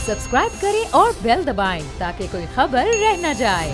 Subscribe करें और bell दबाएं ताकि कोई खबर रह न जाए।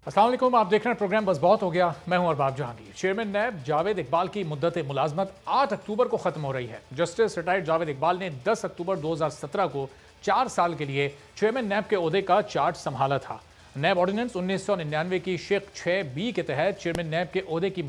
अस्सलाम वालेकुम, आप देख रहे हैं प्रोग्राम बस बहुत हो गया। मैं हूं अरबाब जहांगीर। चेयरमैन नैब जावेद इकबाल की मुद्दत मुलाजमत 8 अक्टूबर को खत्म हो रही है। जस्टिस रिटायर्ड जावेद इकबाल ने 10 अक्टूबर 2017 को 4 साल के लिए चेयरमैन नैब के ओहदे का चार्ज संभाला था। नैब ऑर्डिनेंस 1999 की शेख 6B के तहत चेयरमैन नैब के ओहदे की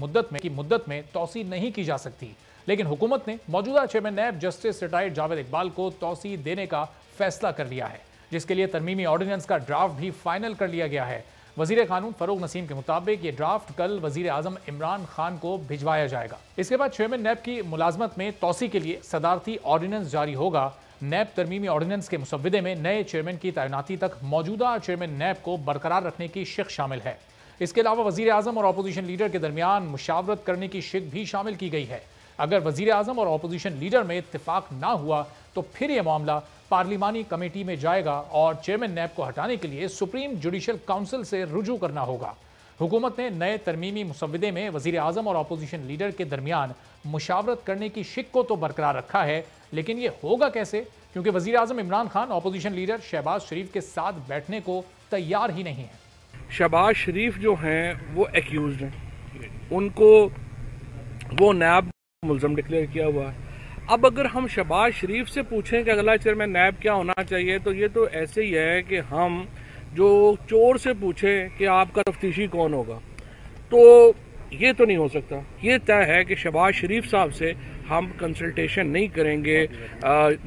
मुद्दत में तौसी नहीं की जा सकती, लेकिन हुकूमत ने मौजूदा chairman NAB justice retired Javed Iqbal को तौसी देने का फैसला कर लिया है, जिसके लिए तरमीमी ऑर्डिनेंस का ड्राफ्ट भी फाइनल कर लिया गया है। वजीर कानून फरूक नसीम के मुताबिक ये ड्राफ्ट कल वजीर आजम इमरान खान को भिजवाया जाएगा। इसके बाद चेयरमैन नैब की मुलाजमत में तौसी के लिए सदारती ऑर्डिनेंस जारी होगा। नैब तरमीमी ऑर्डिनेंस के मुसव्विदे में नए चेयरमैन की तैनाती तक मौजूदा चेयरमैन नैब को बरकरार रखने की शिक शामिल है। इसके अलावा वजीर आजम और अपोजिशन लीडर के दरमियान मुशावरत करने की शिक भी शामिल की गई है। अगर वजीर आजम और अपोजिशन लीडर में इत्तेफाक ना हुआ तो फिर यह मामला पार्लिमानी कमेटी में जाएगा और चेयरमैन नैब को हटाने के लिए सुप्रीम जुडिशल काउंसिल से रुजू करना होगा। हुकूमत ने नए तरमीमी मुसव्विदे में वजीर आजम और अपोजिशन लीडर के दरमियान मुशावरत करने की शिक को तो बरकरार रखा है, लेकिन यह होगा कैसे, क्योंकि वजीर आजम इमरान खान अपोजिशन लीडर शहबाज शरीफ के साथ बैठने को तैयार ही नहीं है। शहबाज शरीफ जो हैं वो एक्यूज्ड हैं, उनको वो नैब मुल्ज़म डिक्लेयर किया हुआ है। अब अगर हम शहबाज शरीफ से पूछें कि अगला चेयरमैन नैब क्या होना चाहिए, तो ये तो ऐसे ही है कि हम जो चोर से पूछें कि आपका तफ्तीशी कौन होगा, तो ये तो नहीं हो सकता। ये तय है कि शहबाज शरीफ साहब से हम कंसल्टेशन नहीं करेंगे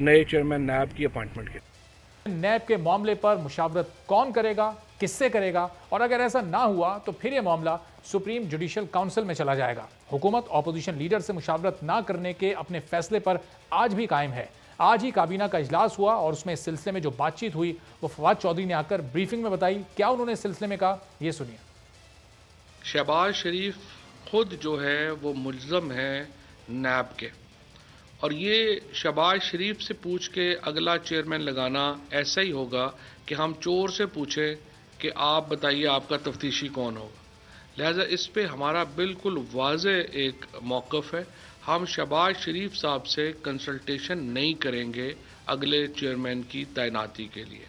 नए चेयरमैन नैब की अपॉइंटमेंट के। नैब के मामले पर मुशावरत कौन करेगा, किससे करेगा, और अगर ऐसा ना हुआ तो फिर यह मामला सुप्रीम जुडिशल काउंसिल में चला जाएगा। हुकूमत अपोजिशन लीडर से मुशावरत ना करने के अपने फैसले पर आज भी कायम है। आज ही काबीना का इजलास हुआ और उसमें इस सिलसिले में जो बातचीत हुई वो फवाद चौधरी ने आकर ब्रीफिंग में बताई। क्या उन्होंने इस सिलसिले में कहा, ये सुनिए। शहबाज शरीफ खुद जो है वो मुल्ज़म है नैब के, और ये शहबाज शरीफ से पूछ के अगला चेयरमैन लगाना ऐसा ही होगा कि हम चोर से पूछें कि आप बताइए आपका तफ्तीशी कौन होगा। लिहाजा इस पे हमारा बिल्कुल वाज़े एक मौक़िफ़ है। हम शहबाज शरीफ साहब से कंसल्टेशन नहीं करेंगे अगले चेयरमैन की तैनाती के लिए।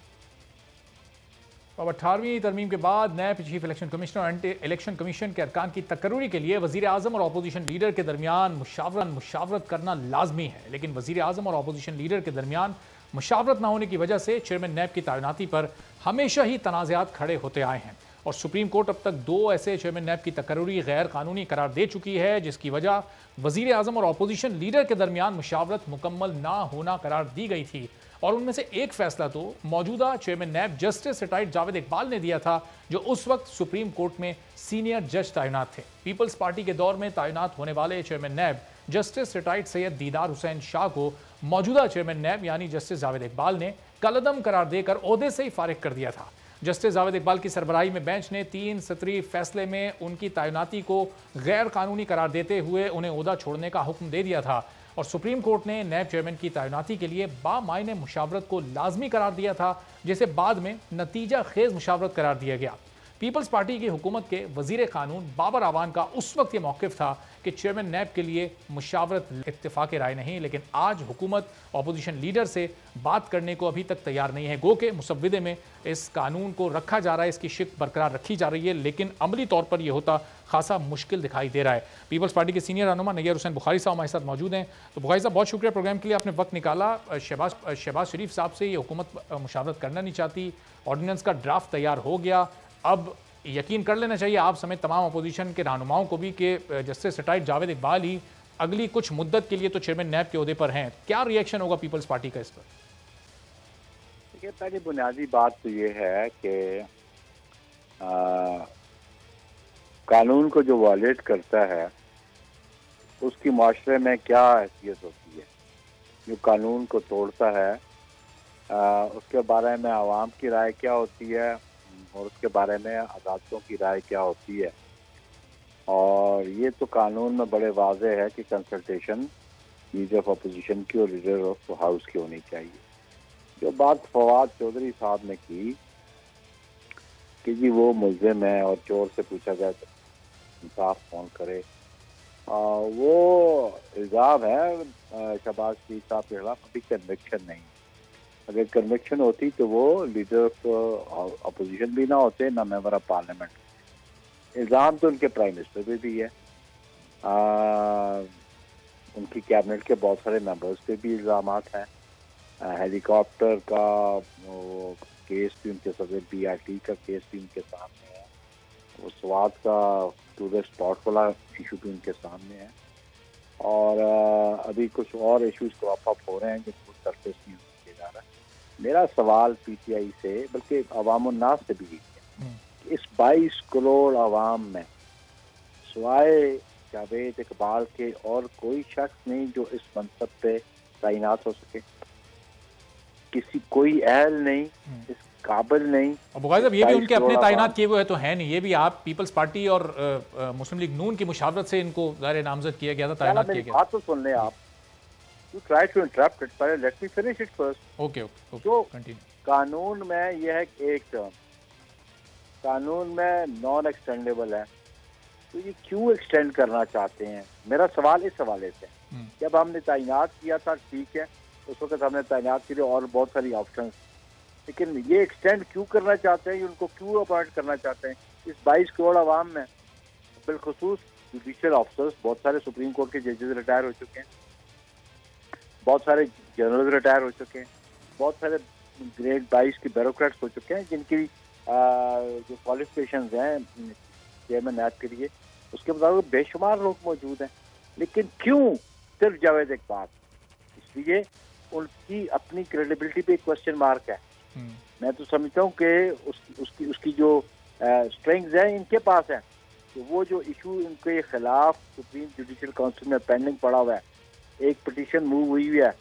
अब 18वीं तरमीम के बाद नैब चीफ इलेक्शन कमिश्नर और एंटी इलेक्शन कमीशन के अरकान की तकर्री के लिए वजीर आजम और अपोजिशन लीडर के दरमियान मुशावरत करना लाजमी है, लेकिन वजीर आजम और अपोजिशन लीडर के दरमियान मुशावरत ना होने की वजह से चेयरमैन नैब की तैनाती पर हमेशा ही तनाज़ात खड़े होते आए हैं और सुप्रीम कोर्ट अब तक 2 ऐसे चेयरमैन नैब की तकर्री गैर कानूनी करार दे चुकी है, जिसकी वजह वजीर आजम और अपोजिशन लीडर के दरमियान मुशावरत मुकम्मल ना होना करार दी गई थी। और उनमें से एक फैसला तो मौजूदा chairman NAB justice retired Javed Iqbal ने दिया था, जो उस वक्त सुप्रीम कोर्ट में सीनियर जज तैनात थे। पीपल्स पार्टी के दौर में तैनात होने वाले chairman NAB justice retired Syed Didar Hussain Shah को मौजूदा चेयरमैन नैब यानी जस्टिस जावेद इकबाल ने कलअदम करार देकर ओहदे से ही फारिग कर दिया था। जस्टिस जावेद इकबाल की सरबराही में बेंच ने 3 सत्री फैसले में उनकी तैनाती को गैर कानूनी करार देते हुए उन्हें ओहदा छोड़ने का हुक्म दे दिया था और सुप्रीम कोर्ट ने नैब चेयरमैन की तैनाती के लिए बामायने मुशावरत को लाजमी करार दिया था, जिसे बाद में नतीजा खेज मुशावरत करार दिया गया। पीपल्स पार्टी की हुकूमत के वजीर कानून बाबर आवान का उस वक्त ये मौक़िफ़ था कि चेयरमैन नैब के लिए मुशावरत इत्तेफाक राय नहीं, लेकिन आज हुकूमत अपोजिशन लीडर से बात करने को अभी तक तैयार नहीं है। गो के मुसव्विदे में इस कानून को रखा जा रहा है, इसकी शिक बरकरार रखी जा रही है, लेकिन अमली तौर पर यह होता खासा मुश्किल दिखाई दे रहा है। पीपल्स पार्टी के सीनियर रहनुमा नैयर हुसैन बुखारी साहब हमारे साथ मौजूद हैं। तो बुखारी साहब, बहुत शुक्रिया प्रोग्राम के लिए, आपने वक्त निकाला। शहबाज शरीफ साहब से ये हुकूमत मुशावरत करना नहीं चाहती, ऑर्डिनेंस का ड्राफ्ट तैयार हो गया। अब यकीन कर लेना चाहिए आप समेत तमाम अपोजिशन के रहनुमाओं को भी कि जस्टिस रिटायर्ड जावेद इकबाल ही अगली कुछ मुद्दत के लिए तो चेयरमैन नैब के ओहदे पर हैं। क्या रिएक्शन होगा पीपल्स पार्टी का इस पर? देखिए, पहली बुनियादी बात तो ये है कि कानून को जो वायलेट करता है उसकी माशरे में क्या हैसियत होती है। जो कानून को तोड़ता है उसके बारे में आवाम की राय क्या होती है और उसके बारे में अदालतों की राय क्या होती है। और ये तो कानून में बड़े वाज़ेह है कि कंसल्टेशन लीडर ऑफ अपोजिशन की और लीडर ऑफ हाउस की होनी चाहिए। जो बात फवाद चौधरी साहब ने की कि जी वो मुल्जिम है और चोर से पूछा जाए तो इंसाफ कौन करे, वो इल्ज़ाम है शहबाज शरीफ साहब के खिलाफ, अभी कन्विक्शन नहीं। अगर कन्विक्शन होती तो वो लीडर ऑफ अपोजिशन भी ना होते, ना मेंबर ऑफ पार्लियामेंट। इल्ज़ाम तो उनके प्राइम मिनिस्टर पे भी है, उनकी कैबिनेट के बहुत सारे मेंबर्स पे भी इल्ज़ाम हैं। हेलीकॉप्टर का वो केस भी उनके सदर, BRT का केस भी उनके सामने है, वो स्वाद का टूरिस्ट स्पॉट वाला इशू भी उनके सामने है, और अभी कुछ और इश्यूज क्रॉप अप हो रहे हैं जिनको सरफेस नहीं किया जा रहा है। मेरा सवाल PTI से, बल्कि अवाम उन्नास से भी है कि इस 22 करोड़ आवाम में सिवाय जावेद इकबाल के और कोई शख्स नहीं जो इस मनसब पे तैनात हो सके, किसी कोई अहल नहीं, इस काबिल नहीं। अबू गाज़ी साहब, ये भी उनके अपने तैनात किए हुए तो है नहीं, ये भी आप पीपल्स पार्टी और मुस्लिम लीग नून की मुशावरत से इनको ज़ाहिर नामजद किया गया था, तैनात किया गया। बात तो सुन लें आप, you try to interrupt it, पहले let me finish it first. Okay तो कंटिन्यू। कानून में यह है कि एक टर्म, कानून में नॉन एक्सटेंडेबल है, तो ये क्यों एक्सटेंड करना चाहते हैं? मेरा सवाल इस हवाले से, जब हमने तैनात किया था ठीक है, उस वक्त हमने तैनात के लिए और बहुत सारी ऑप्शंस, लेकिन ये एक्सटेंड क्यों करना चाहते हैं, उनको क्यों अपॉइंट करना चाहते हैं? इस 22 करोड़ आवाम में बिलखुसूस जुडिशियल ऑफिसर्स, बहुत सारे सुप्रीम कोर्ट के जजेस रिटायर हो चुके हैं, बहुत सारे जनरल रिटायर हो चुके हैं, बहुत सारे ग्रेड 22 के ब्यूरोक्रेट्स हो चुके हैं जिनकी जो क्वालिफिकेशंस हैं चेयरमैन नैब के लिए, उसके मुताबिक बेशुमार लोग मौजूद हैं, लेकिन क्यों सिर्फ जावेद इकबाल? इसलिए उनकी अपनी क्रेडिबिलिटी पे क्वेश्चन मार्क है। मैं तो समझता हूँ कि उसकी जो स्ट्रेंग्स हैं इनके पास है, तो वो जो इशू इनके खिलाफ सुप्रीम जुडिशियल काउंसिल में पेंडिंग पड़ा हुआ है, एक पिटीशन मूव हुई है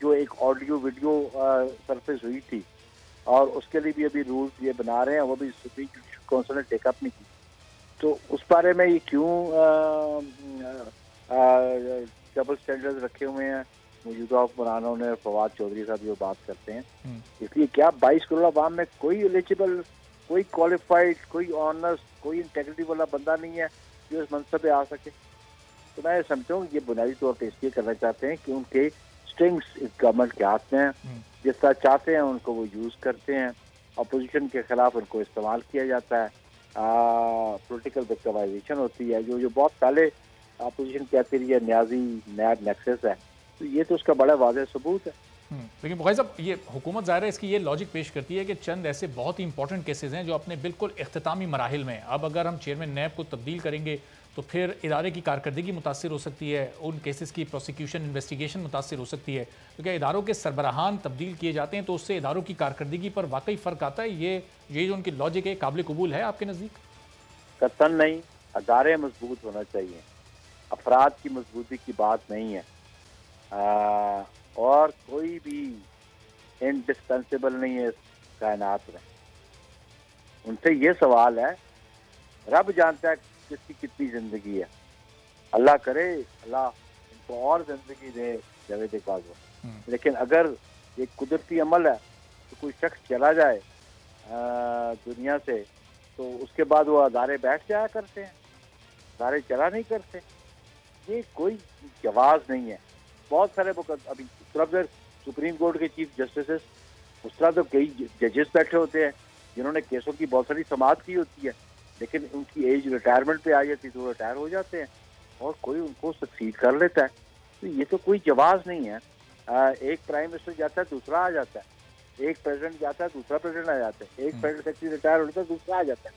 जो एक ऑडियो वीडियो सरफेस हुई थी, और उसके लिए भी अभी रूल्स ये बना रहे हैं, वो भी सुप्रीम जुडिशियल काउंसिल ने टेकअप नहीं की। तो उस बारे में ये क्यों डबल स्टैंडर्ड्स रखे हुए हैं मौजूदा हुक्मरानों ने? फवाद चौधरी साहब जो बात करते हैं, इसलिए क्या 22 करोड़ आवाम में कोई एलिजिबल, कोई क्वालिफाइड, कोई ऑनर्स, कोई इंटेग्रिटी वाला बंदा नहीं है जो इस मनसब पे आ सके? तो मैं समझता हूँ ये बुनियादी तौर पर इसलिए करना चाहते हैं कि उनके स्ट्रिंग्स इस गवर्नमेंट के हाथ में हैं, जिस तरह चाहते हैं उनको वो यूज़ करते हैं, अपोजिशन के खिलाफ उनको इस्तेमाल किया जाता है, पॉलिटिकल विक्टिमाइजेशन होती है, जो बहुत पहले अपोजिशन कहती रही है न्याजी नैब नेक्सस है, तो ये तो उसका बड़ा वाज़ेह सबूत है। लेकिन बुखारी साहब, ये हुकूमत ज़ाहिर है इसकी ये लॉजिक पेश करती है कि चंद ऐसे बहुत ही इंपॉर्टेंट केसेस हैं जो अपने बिल्कुल इख्तितामी मराहिल में, अब अगर हम चेयरमैन नैब को तब्दील करेंगे तो फिर इदारे की कारकर्दगी मुतासर हो सकती है, उन केसेस की प्रोसिक्यूशन इन्वेस्टिगेशन मुतासर हो सकती है, तो क्या इदारों के सरबराहान तब्दील किए जाते हैं तो उससे इदारों की कारकर्दगी पर वाकई फ़र्क आता है? ये जो उनकी लॉजिक है काबिल कबूल है आपके नज़दीक? कतन नहीं, अदारे मजबूत होना चाहिए, अफराद की मजबूती की बात नहीं है, और कोई भी इंडिस्पेंसेबल नहीं है इस कायनात में। उनसे ये सवाल है, रब जानता है किसकी कितनी जिंदगी है, अल्लाह करे अल्लाह इनको और जिंदगी दे जावेद इकबाल को, लेकिन अगर ये कुदरती अमल है तो कोई शख्स चला जाए दुनिया से तो उसके बाद वो अदारे बैठ जाया करते हैं, अदारे चला नहीं करते, ये कोई जवाब नहीं है। बहुत सारे अभी उस तरफ सुप्रीम कोर्ट के चीफ जस्टिस, उस तरह तो कई जजेस बैठे होते हैं जिन्होंने केसों की बहुत सारी समाअत की होती है, लेकिन उनकी एज रिटायरमेंट पे आ जाती है तो रिटायर हो जाते हैं और कोई उनको सक्सीड कर लेता है, तो ये तो कोई जवाब नहीं है। एक प्राइम मिनिस्टर जाता है दूसरा आ जाता है, एक प्रेसिडेंट जाता है दूसरा प्रेसिडेंट आ जाता है, एक प्रेसिडेंट सेक्रेटरी रिटायर होता है दूसरा आ जाता है,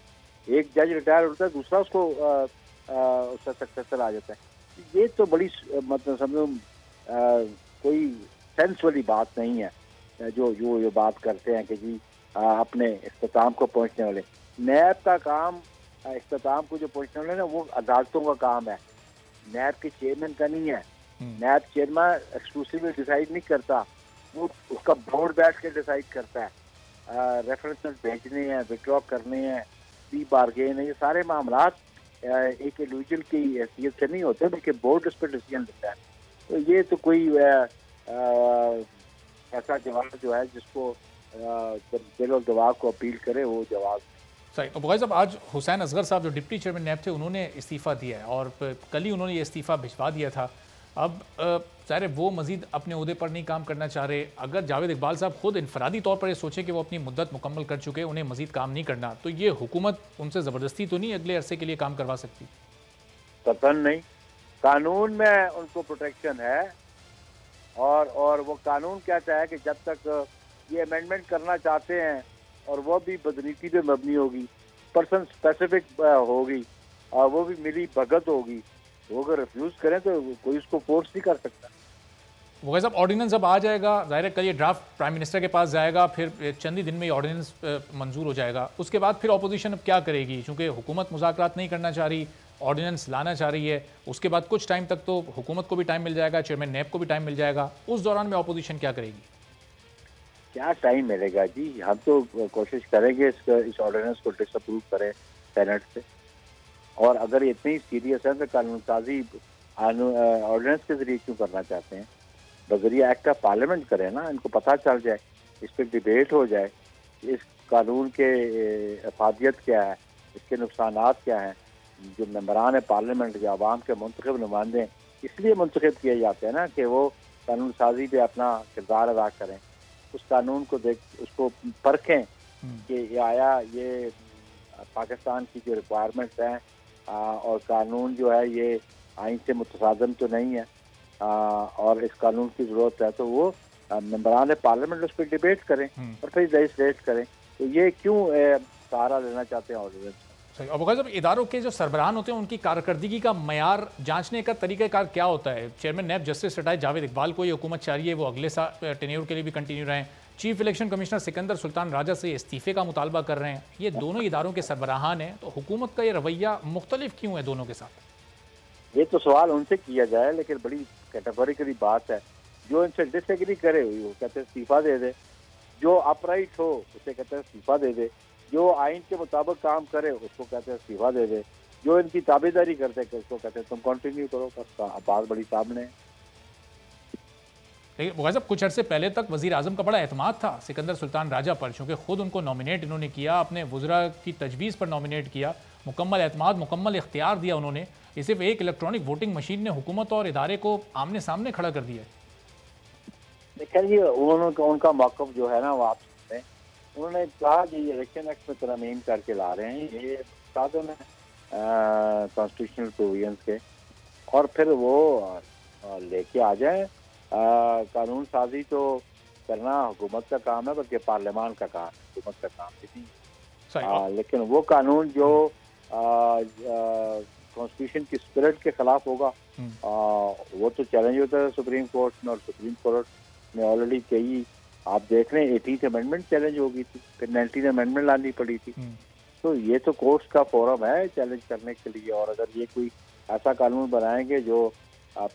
एक जज रिटायर होता है दूसरा उसको उसका सक्सेसर आ जाता है। ये तो बड़ी मतलब समझो कोई सेंस वाली बात नहीं है जो बात करते हैं कि जी अपने इख्तिताम को पहुंचने वाले। नैब का काम इख्तिताम को जो पहुंचने वाले ना वो अदालतों का काम है, नैब के चेयरमैन का नहीं है। नैब चेयरमैन एक्सक्लूसिवली डिसाइड नहीं करता, वो उसका बोर्ड बैठ के डिसाइड करता है। रेफरेंस भेजने हैं, विड्रॉ करने हैं, प्री बारगेन है, ये सारे मामला एक इंडिविजुअल की हैसियत से नहीं होते बल्कि बोर्ड उस पर डिसीजन लेता है। तो ये तो कोई ऐसा जवाब जो है जिसको दिल और दिमाग को अपील करे वो जवाब। सही। अब साहब, आज हुसैन असगर साहब जो डिप्टी चेयरमैन नैब थे उन्होंने इस्तीफ़ा दिया है और कल ही उन्होंने ये इस्तीफ़ा भिजवा दिया था। अब ज़ाहिर है वो मज़ीद अपने ओहदे पर नहीं काम करना चाह रहे। अगर जावेद इकबाल साहब खुद इनफरादी तौर पर ये सोचें कि वो अपनी मुद्दत मुकम्मल कर चुके, उन्हें मज़ीद काम नहीं करना, तो ये हुकूमत उनसे ज़बरदस्ती तो नहीं अगले अरसे के लिए काम करवा सकती? कतन नहीं, कानून में उनको प्रोटेक्शन है और वो कानून कहता है कि जब तक ये अमेंडमेंट करना चाहते हैं और वो भी बदनीति पे मबनी होगी, पर्सन स्पेसिफिक होगी और वो भी मिली भगत होगी, वो अगर रिफ्यूज करें तो कोई उसको फोर्स नहीं कर सकता। वो साहब, ऑर्डिनेंस अब आ जाएगा, ज़ाहिर है कल ये ड्राफ्ट प्राइम मिनिस्टर के पास जाएगा, फिर चंद ही दिन में ये ऑर्डिनेंस मंजूर हो जाएगा। उसके बाद फिर अपोजिशन अब क्या करेगी? चूँकि हुकूमत मुज़ाकरात नहीं करना चाह रही, ऑर्डिनेंस लाना चाह रही है, उसके बाद कुछ टाइम तक तो हुकूमत को भी टाइम मिल जाएगा, चेयरमैन नैब को भी टाइम मिल जाएगा। उस दौरान में अपोजिशन क्या करेगी? क्या टाइम मिलेगा जी? हम तो कोशिश करेंगे इस ऑर्डिनेंस को डिसअप्रूव करें सेनेट से, और अगर ये इतनी सीरियस है तो कानून साजी ऑर्डिनेंस के जरिए क्यों करना चाहते हैं? बजरिया एक्ट ऑफ पार्लियामेंट करें ना, इनको पता चल जाए, इस पर डिबेट हो जाए, इस कानून के अफादियत क्या है, इसके नुकसानात क्या हैं। जो मेंबरान पार्लियामेंट जो आवाम के मुंतखब नुमाइंदे इसलिए मुंतखब किए जाते हैं ना कि वो कानून साजी पे अपना किरदार अदा करें, उस कानून को उसको परखें कि आया ये पाकिस्तान की जो रिक्वायरमेंट्स हैं और कानून जो है ये आइन से मुतसादम तो नहीं है और इस कानून की ज़रूरत है, तो वो मेंबरान पार्लियामेंट उस पर डिबेट करें और फिर लेजिस्लेट करें। तो ये क्यों सहारा लेना चाहते हैं ऑर्डिनेंस? सही। अब जब इदारों के जो सरबराहान होते हैं उनकी कारकर्दगी का मयार जांचने का तरीक़ाकार क्या होता है? Chairman NAB justice retired Javed Iqbal को ये हुकूमत चाह रही है वो अगले साल टेन्योर के लिए भी कंटिन्यू रहें। Chief election commissioner Sikandar Sultan Raja से इस्तीफ़े का मुतालबा कर रहे हैं। ये दोनों इदारों के सरबराहान हैं, तो हुकूमत का ये रवैया मुख्तलिफ क्यों है दोनों के साथ? ये तो सवाल उनसे किया जाए, लेकिन बड़ी कैटेगोरिकली बात है। जो इनसे डिसएग्री करे वो कहते हैं इस्तीफ़ा दे दे, जो अपराइट हो उसे कहते हैं इस्तीफ़ा दे दे, जो आइन के मुताबिक काम करे उसको कहते हैं इस्तीफा दे दे, जो इनकी ताबेदारी करते हैं उसको कहते हैं तुम कंटिन्यू करो। बस बात बड़ी सामने है। लेकिन साहब, कुछ अर्से पहले तक वज़ीर आज़म का बड़ा एतमाद था सिकंदर सुल्तान राजा पर, चूँकि खुद उनको नॉमिनेट इन्होंने किया, अपने वज़रा की तजवीज़ पर नॉमिनेट किया, मुकम्मल एतमाद मुकम्मल इख्तियार दिया उन्होंने। ये सिर्फ एक इलेक्ट्रॉनिक वोटिंग मशीन ने हुकूमत और इदारे को आमने सामने खड़ा कर दिया है। देखिए जी, उनका मौक़िफ़ जो है ना वो आप उन्होंने कहा कि ये इलेक्शन एक्ट में तरमीम करके ला रहे हैं, ये साधन है कॉन्स्टिट्यूशनल प्रोविजंस के, और फिर वो लेके आ जाए। कानून साजी तो करना हुकूमत का काम है, बल्कि पार्लियामान का काम है, हुकूमत का काम नहीं। लेकिन वो कानून जो कॉन्स्टिट्यूशन की स्पिरिट के खिलाफ होगा वो तो चैलेंज होता है सुप्रीम कोर्ट में, और सुप्रीम कोर्ट ने ऑलरेडी कई, आप देख रहे हैं 18th अमेंडमेंट चैलेंज हो गई थी, फिर 19th अमेंडमेंट लानी पड़ी थी। तो ये तो कोर्ट्स का फोरम है चैलेंज करने के लिए, और अगर ये कोई ऐसा कानून बनाएंगे जो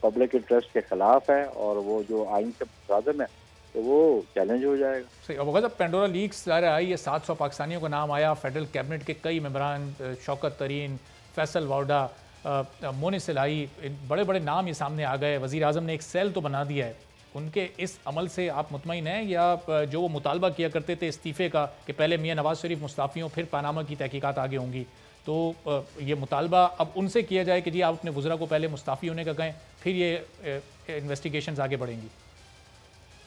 पब्लिक इंटरेस्ट के खिलाफ है और वो जो आइन से मुताबिक है तो वो चैलेंज हो जाएगा। सही। अब अगर पेंडोरा लीक्स आई, ये 700 पाकिस्तानियों का नाम आया, फेडरल कैबिनेट के कई मेंबरान, शौकत तरीन, फैसल वाउडा, मोनिस लाई, बड़े बड़े नाम ये सामने आ गए। वज़ीर आज़म ने एक सेल तो बना दिया है, उनके इस अमल से आप मुतमईन हैं, या जो वो मुतालबा किया करते थे इस्तीफ़े का कि पहले मियां नवाज शरीफ मुस्ताफ़ी हों फिर पानामा की तहकीकात आगे होंगी, तो ये मुतालबा अब उनसे किया जाए कि जी आप अपने वज़रा को पहले मुस्ताफ़ी होने का कहें, फिर ये इन्वेस्टिगेशंस आगे बढ़ेंगी?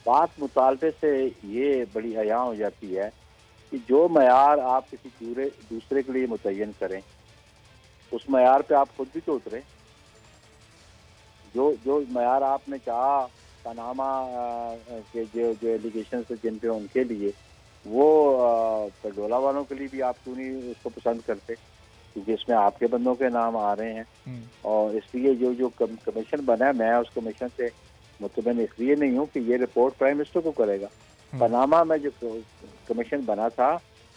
बात मुतालबे से ये बड़ी हया हो जाती है कि जो मयार आप किसी दूसरे के लिए मुतय्यन करें उस मयार पे आप खुद भी तो उतरें। जो मयार आपने चाहा पनामा के जो एलिगेशन थे जिन पे उनके लिए, वो पेडोला वालों के लिए भी आप क्यों नहीं उसको पसंद करते, क्योंकि इसमें आपके बंदों के नाम आ रहे हैं। और इसलिए जो कमीशन बना है, मैं उस कमीशन से मुतमईन इसलिए नहीं हूँ कि ये रिपोर्ट प्राइम मिनिस्टर को करेगा। पनामा में जो कमीशन बना था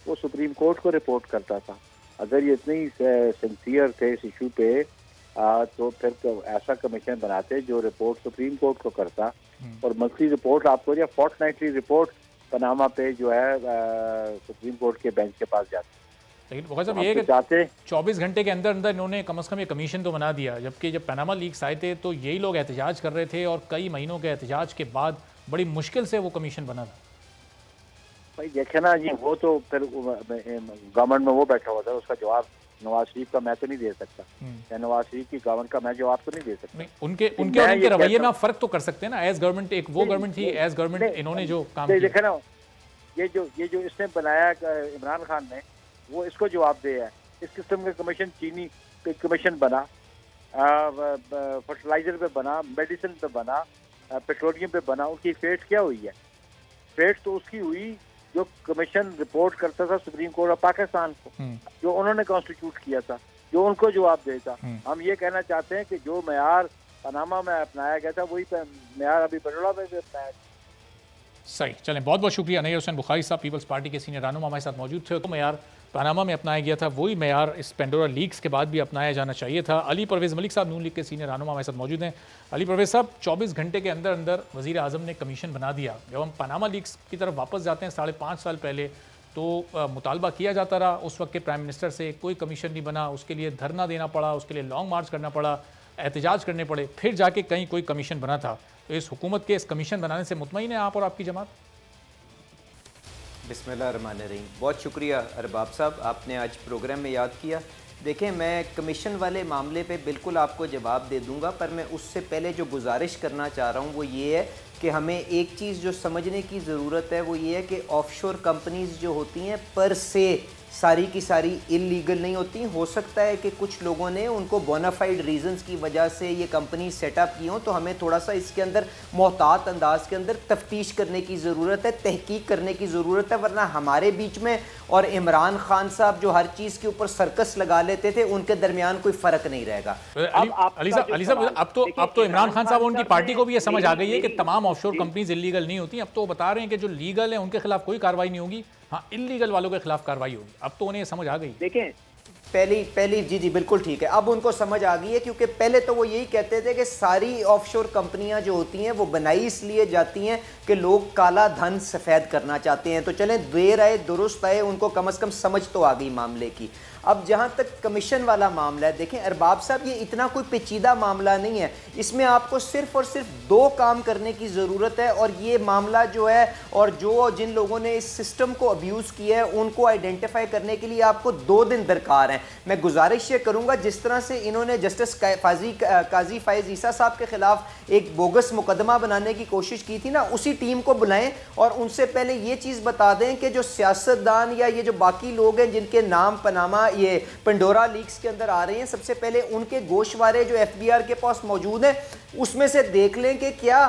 वो सुप्रीम कोर्ट को रिपोर्ट करता था। अगर ये इतनी सिंसियर थे इस इशू पे तो फिर तो ऐसा कमीशन बनाते जो रिपोर्ट सुप्रीम कोर्ट को करता, और मंथली रिपोर्ट आपको या फोर्टनाइटली रिपोर्ट पनामा पे जो है सुप्रीम कोर्ट के बेंच के पास जाती। लेकिन वक़्त साहब ये है कि 24 घंटे के अंदर अंदर इन्होंने कम से कम ये कमीशन तो बना दिया, जबकि जब पनामा लीक्स आए थे तो यही लोग एहतजाज कर रहे थे और कई महीनों के एहतजाज के बाद बड़ी मुश्किल से वो कमीशन बना था। भाई देखे ना जी, वो तो फिर गवर्नमेंट में वो बैठा हुआ था, उसका जवाब नवाज शरीफ का मैं तो नहीं दे सकता, या नवाज शरीफ की गवर्नमेंट का मैं जवाब तो नहीं दे सकता। उनके और इनके रवैये में आप फर्क तो कर सकते हैं ना। एज गवर्नमेंट एक वो गवर्नमेंट थी, एज गवर्नमेंट इन्होंने जो काम किया, देखे ना ये जो इसने बनाया इमरान खान ने, वो इसको जवाब दिया है। इस किस्म का कमीशन चीनी पे कमीशन बना, फर्टिलाइजर पे बना, मेडिसिन पे बना, पेट्रोलियम पे बना, उनकी फेट क्या हुई है? फेट तो उसकी हुई जो कमीशन रिपोर्ट करता था सुप्रीम कोर्ट ऑफ पाकिस्तान को, जो उन्होंने कॉन्स्टिट्यूट किया था, जो उनको जवाब देता। हम ये कहना चाहते हैं कि जो मेयार पनामा में अपनाया गया था वही मेयार अभी बड़ौदा में भी अपनाया। सही, चलें, बहुत बहुत शुक्रिया। नईर हुसैन बुखारी साहब पीपल्स पार्टी के सीनियर रहनुमा हमारे साथ मौजूद थे। तो मेयार पनामा में अपनाया गया था, वही मेयार इस पेंडोरा लीक्स के बाद भी अपनाया जाना चाहिए था। अली परवेज़ मलिक साहब नून लीग के सीनियर रहनुमा हमारे साथ मौजूद हैं। अली परवेज़ साहब, 24 घंटे के अंदर अंदर वज़ीर आज़म ने कमीशन बना दिया। जब हम पनामा लीक्स की तरफ वापस जाते हैं 5.5 साल पहले, तो मुतालबा किया जाता रहा उस वक्त के प्राइम मिनिस्टर से, कोई कमीशन नहीं बना, उसके लिए धरना देना पड़ा, उसके लिए लॉन्ग मार्च करना पड़ा, एहतजाज करने पड़े, फिर जाके कहीं कोई कमीशन बना था। तो इस हुकूमत के इस कमीशन बनाने से मुतमईन है आप और आपकी जमात? बिस्मिल्लाहिर्रहमानिर्रहीम। बहुत शुक्रिया अरबाब साहब, आपने आज प्रोग्राम में याद किया। देखें, मैं कमीशन वाले मामले पे बिल्कुल आपको जवाब दे दूंगा, पर मैं उससे पहले जो गुजारिश करना चाह रहा हूँ वो ये है कि हमें एक चीज़ जो समझने की ज़रूरत है वो ये है कि ऑफशोर कंपनीज़ जो होती हैं पर से सारी की सारी इलीगल नहीं होती। हो सकता है कि कुछ लोगों ने उनको बोनाफाइड रीजंस की वजह से ये कंपनी सेटअप की हों, तो हमें थोड़ा सा इसके अंदर मोहतात अंदाज के अंदर तफ्तीश करने की ज़रूरत है, तहकीक करने की ज़रूरत है। वरना हमारे बीच में और इमरान खान साहब जो हर चीज़ के ऊपर सर्कस लगा लेते थे, उनके दरमियान कोई फ़र्क नहीं रहेगा। अली साहब, अब तो इमरान खान साहब उनकी पार्टी को भी ये समझ आ गई है कि तमाम ऑफशोर कंपनीज इलीगल नहीं होती। अब तो बता रहे हैं कि जो लीगल है उनके खिलाफ कोई कार्रवाई नहीं होगी, हाँ इलीगल वालों के खिलाफ कार्रवाई होगी। अब तो उन्हें समझ आ गई। देखें, पहली जी बिल्कुल ठीक है, अब उनको समझ आ गई है, क्योंकि पहले तो वो यही कहते थे कि सारी ऑफशोर कंपनियां जो होती हैं वो बनाई इसलिए जाती हैं कि लोग काला धन सफ़ेद करना चाहते हैं। तो चलें, देर आए दुरुस्त आए, उनको कम से कम समझ तो आ गई मामले की। अब जहाँ तक कमीशन वाला मामला है, देखें अरबाब साहब, ये इतना कोई पेचीदा मामला नहीं है। इसमें आपको सिर्फ और सिर्फ 2 काम करने की ज़रूरत है, और ये मामला जो है और जो जिन लोगों ने इस सिस्टम को अब्यूज़ किया है उनको आइडेंटिफाई करने के लिए आपको 2 दिन दरकार हैं। मैं गुजारिश ये करूँगा, जिस तरह से इन्होंने जस्टिस काजी फ़ाइज़ ईसा साहब के ख़िलाफ़ एक बोगस मुकदमा बनाने की कोशिश की थी ना, उसी टीम को बुलाएं और उनसे पहले ये चीज़ बता दें कि जो सियासतदान या ये जो बाकी लोग हैं जिनके नाम पनामा ये पेंडोरा लीक्स के अंदर आ रहे हैं, सबसे पहले उनके गोशवारे जो एफबीआर के पास मौजूद हैं उसमें से देख लें कि क्या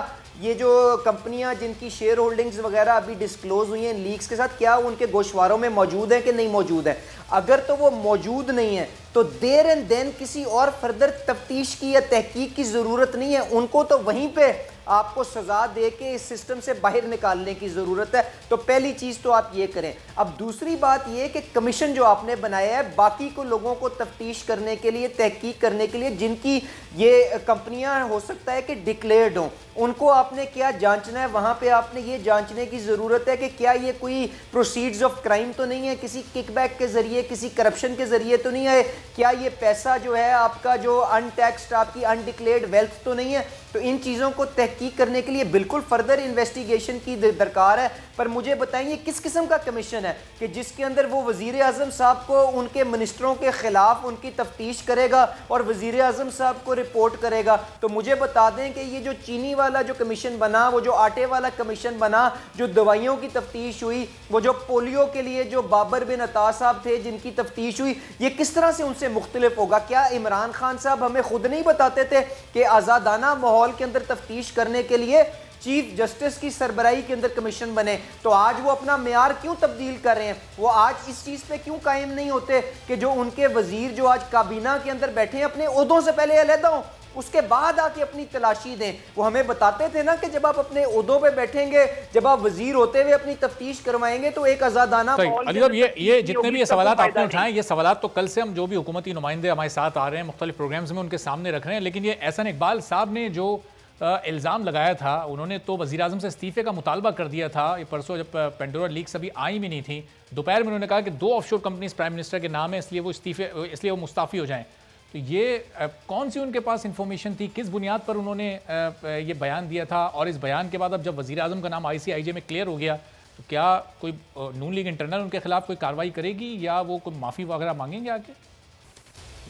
ये जो कंपनियां जिनकी शेयर होल्डिंग्स वगैरह अभी डिस्क्लोज हुई हैं लीक्स के साथ, क्या उनके गोशवारों में मौजूद है कि नहीं मौजूद है। अगर तो वो मौजूद नहीं है तो देर एंड देन किसी और फर्दर तफ्तीश की या तहकीक की ज़रूरत नहीं है, उनको तो वहीं पे आपको सज़ा दे के इस सिस्टम से बाहर निकालने की ज़रूरत है। तो पहली चीज़ तो आप ये करें। अब दूसरी बात ये कि कमीशन जो आपने बनाया है बाकी को लोगों को तफ्तीश करने के लिए, तहकीक करने के लिए, जिनकी ये कंपनियां हो सकता है कि डिक्लेयर्ड हों, उनको आपने क्या जांचना है, वहाँ पे आपने ये जांचने की ज़रूरत है कि क्या ये कोई प्रोसीड्स ऑफ क्राइम तो नहीं है, किसी किकबैक के ज़रिए, किसी करप्शन के ज़रिए तो नहीं है, क्या ये पैसा जो है आपका जो अनटैक्स्ड, आपकी अनडिक्लेयर्ड वेल्थ तो नहीं है। तो इन चीज़ों को तहकीक करने के लिए बिल्कुल फर्दर इन्वेस्टिगेशन की दरकार है। पर मुझे बताइए किस किस्म का कमीशन है कि जिसके अंदर वो वज़ीर आज़म साहब को उनके मिनिस्टरों के ख़िलाफ़ उनकी तफ्तीश करेगा और वज़ीर आज़म साहब को रिपोर्ट करेगा। तो मुझे बता दें कि ये जो चीनी वाला जो कमीशन बना, वो जो आटे वाला कमीशन बना, जो दवाइयों की तफ्तीश हुई, वो जो पोलियो के लिए जो बाबर बिन अता साहब थे जिनकी तफ्तीश हुई, ये किस तरह से उनसे मुख्तलिफ होगा। क्या इमरान खान साहब हमें खुद नहीं बताते थे कि आज़ादाना माहौल के अंदर तफ्तीश करने के लिए चीफ जस्टिस की सरबराही के अंदर कमीशन बने? तो आज वो अपना मेयार क्यों तब्दील कर रहे हैं? वो आज इस चीज़ पे क्यों कायम नहीं होते कि जो उनके वजीर जो आज काबीना के अंदर बैठे हैं अपने ओहदों से पहले अलहदा हों, उसके बाद आके अपनी तलाशी दें। वो हमें बताते थे ना कि जब आप अपने ओहदों पे बैठेंगे, जब आप वजीर होते हुए अपनी तफ्तीश करवाएंगे तो एक आज़ादाना ये जितने भी ये सवालात आपने उठाए, ये सवालात तो कल से हम जो भी हुकूमती नुमाइंदे हमारे साथ आ रहे हैं मुख्तलिफ प्रोग्राम्स में उनके सामने रख रहे हैं। लेकिन ये एहसन इकबाल साहब ने जो इल्ज़ाम लगाया था, उन्होंने तो वज़ीर आज़म से इस्तीफ़े का मुतालबा कर दिया था। ये परसों जब पेंडोरा लीक्स अभी आई भी नहीं थी, दोपहर में उन्होंने कहा कि 2 ऑफशोर कंपनीज प्राइम मिनिस्टर के नाम है, इसलिए वो मुस्ताफ़ी हो जाएं। तो ये कौन सी उनके पास इंफॉर्मेशन थी, किस बुनियाद पर उन्होंने ये बयान दिया था? और इस बयान के बाद अब जब वज़ीर आज़म का नाम ICIJ में क्लियर हो गया, तो क्या कोई नून लीग इंटरनल उनके खिलाफ कोई कार्रवाई करेगी या वो कोई माफ़ी वगैरह मांगेंगे आके?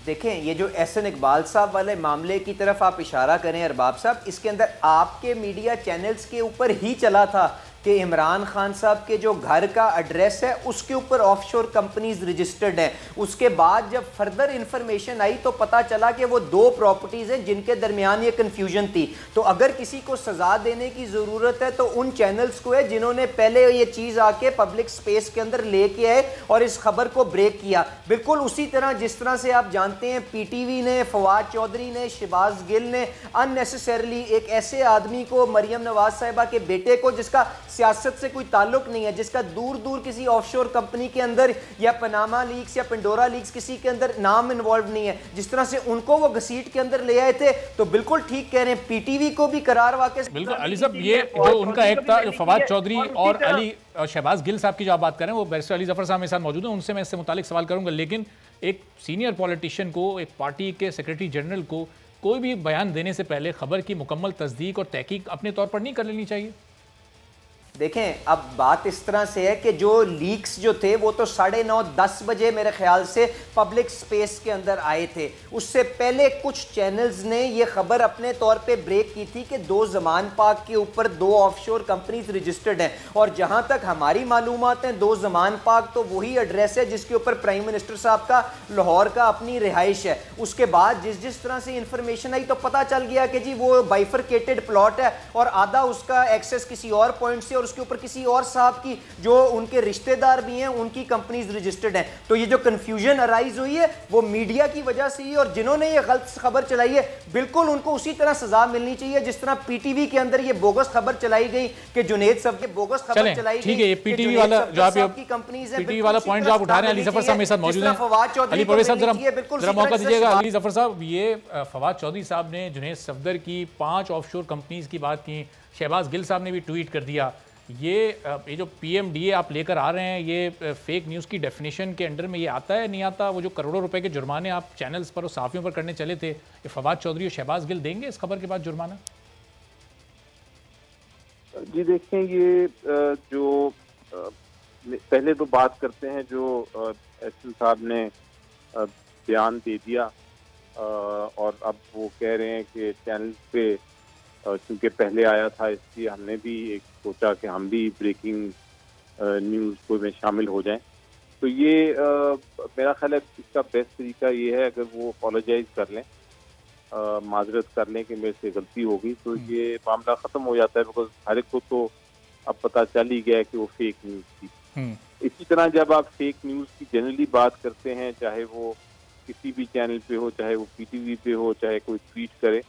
देखें, ये जो एहसन इकबाल साहब वाले मामले की तरफ आप इशारा करें अरबाब साहब, इसके अंदर आपके मीडिया चैनल्स के ऊपर ही चला था कि इमरान खान साहब के जो घर का एड्रेस है उसके ऊपर ऑफशोर कंपनीज रजिस्टर्ड हैं। उसके बाद जब फर्दर इंफॉर्मेशन आई तो पता चला कि वो 2 प्रॉपर्टीज हैं जिनके दरमियान ये कंफ्यूजन थी। तो अगर किसी को सजा देने की ज़रूरत है तो उन चैनल्स को है जिन्होंने पहले ये चीज़ आके पब्लिक स्पेस के अंदर लेके आए और इस खबर को ब्रेक किया। बिल्कुल उसी तरह जिस तरह से आप जानते हैं PTV ने, फवाद चौधरी ने, शहबाज गिल ने अननेसेसरली एक ऐसे आदमी को, मरियम नवाज साहिबा के बेटे को, जिसका सियासत से कोई ताल्लुक नहीं है, जिसका दूर दूर किसी ऑफशोर कंपनी के अंदर या पनामा लीक्स या पेंडोरा लीक्स किसी के अंदर नाम इन्वॉल्व नहीं है, जिस तरह से उनको वो घसीट के अंदर ले आए थे, तो बिल्कुल ठीक कह रहे हैं। PTV को भी करार वाकई बिल्कुल अली साहब, ये जो उनका एक था फवाद चौधरी और अली शहबाज गिल साहब की जो आप बात करें, वो बैरिस्टर अली जफर साहब मेरे साथ मौजूद हैं, उनसे मैं इससे मुतालिक सवाल करूंगा। लेकिन एक सीनियर पॉलिटिशियन को, एक पार्टी के सेक्रेटरी जनरल को कोई भी बयान देने से पहले खबर की मुकम्मल तस्दीक और तहकीक अपने तौर पर नहीं कर लेनी चाहिए? देखें, अब बात इस तरह से है कि जो लीक्स जो थे वो तो 9:30-10 बजे मेरे ख्याल से पब्लिक स्पेस के अंदर आए थे। उससे पहले कुछ चैनल्स ने ये खबर अपने तौर पे ब्रेक की थी कि 2 ज़मान पाक के ऊपर 2 ऑफशोर कंपनीज रजिस्टर्ड हैं। और जहां तक हमारी मालूमात हैं, 2 ज़मान पाक तो वही एड्रेस है जिसके ऊपर प्राइम मिनिस्टर साहब का लाहौर का अपनी रिहाइश है। उसके बाद जिस तरह से इंफॉर्मेशन आई तो पता चल गया कि जी वो बाइफरकेटेड प्लॉट है और आधा उसका एक्सेस किसी और पॉइंट से और उसके ऊपर किसी और साहब की जो उनके रिश्तेदार भी हैं उनकी कंपनीज रजिस्टर्ड हैं। तो ये जो कंफ्यूजन अराइज हुई है वो मीडिया की वजह से ही, और जिन्होंने ये गलत खबर चलाई है बिल्कुल उनको उसी तरह सजा मिलनी चाहिए जिस तरह PTV के अंदर ये बोगस खबर चलाई गई कि जुनेद साहब के बोगस खबर चलाई गई। ठीक है, ये PTV वाला जो आप PTV वाला पॉइंट जो आप उठा रहे हैं, अली जफर साहब मेरे साथ मौजूद हैं। अली परवेज साहब जरा मौका दीजिएगा। अली जफर साहब, ये फवाद चौधरी साहब ने जुनेद सफदर की 5 ऑफशोर कंपनीज की बात की, शहबाज गिल साहब ने भी ट्वीट कर दिया। ये जो PMDA आप लेकर आ रहे हैं, ये फेक न्यूज़ की डेफिनेशन के अंडर में ये आता है नहीं आता? वो जो करोड़ों रुपए के जुर्माने आप चैनल्स पर और सहाफ़ियों पर करने चले थे, ये फवाद चौधरी और शहबाज गिल देंगे इस खबर के बाद जुर्माना? जी देखें, ये जो पहले तो बात करते हैं जो एहसन साहब ने बयान दे दिया और अब वो कह रहे हैं कि चैनल पे क्योंकि पहले आया था इसलिए हमने भी एक सोचा कि हम भी ब्रेकिंग न्यूज़ को में शामिल हो जाएं। तो ये मेरा ख्याल है इसका बेस्ट तरीका ये है अगर वो अपोलोजाइज कर लें, माजरत कर लें कि मेरे से गलती होगी, तो ये मामला ख़त्म हो जाता है। बिकॉज हर एक को तो अब पता चल ही गया है कि वो फेक न्यूज़ थी। इसी तरह जब आप फेक न्यूज़ की जनरली बात करते हैं, चाहे वो किसी भी चैनल पे हो, चाहे वो PTV पे हो, चाहे कोई ट्वीट करे,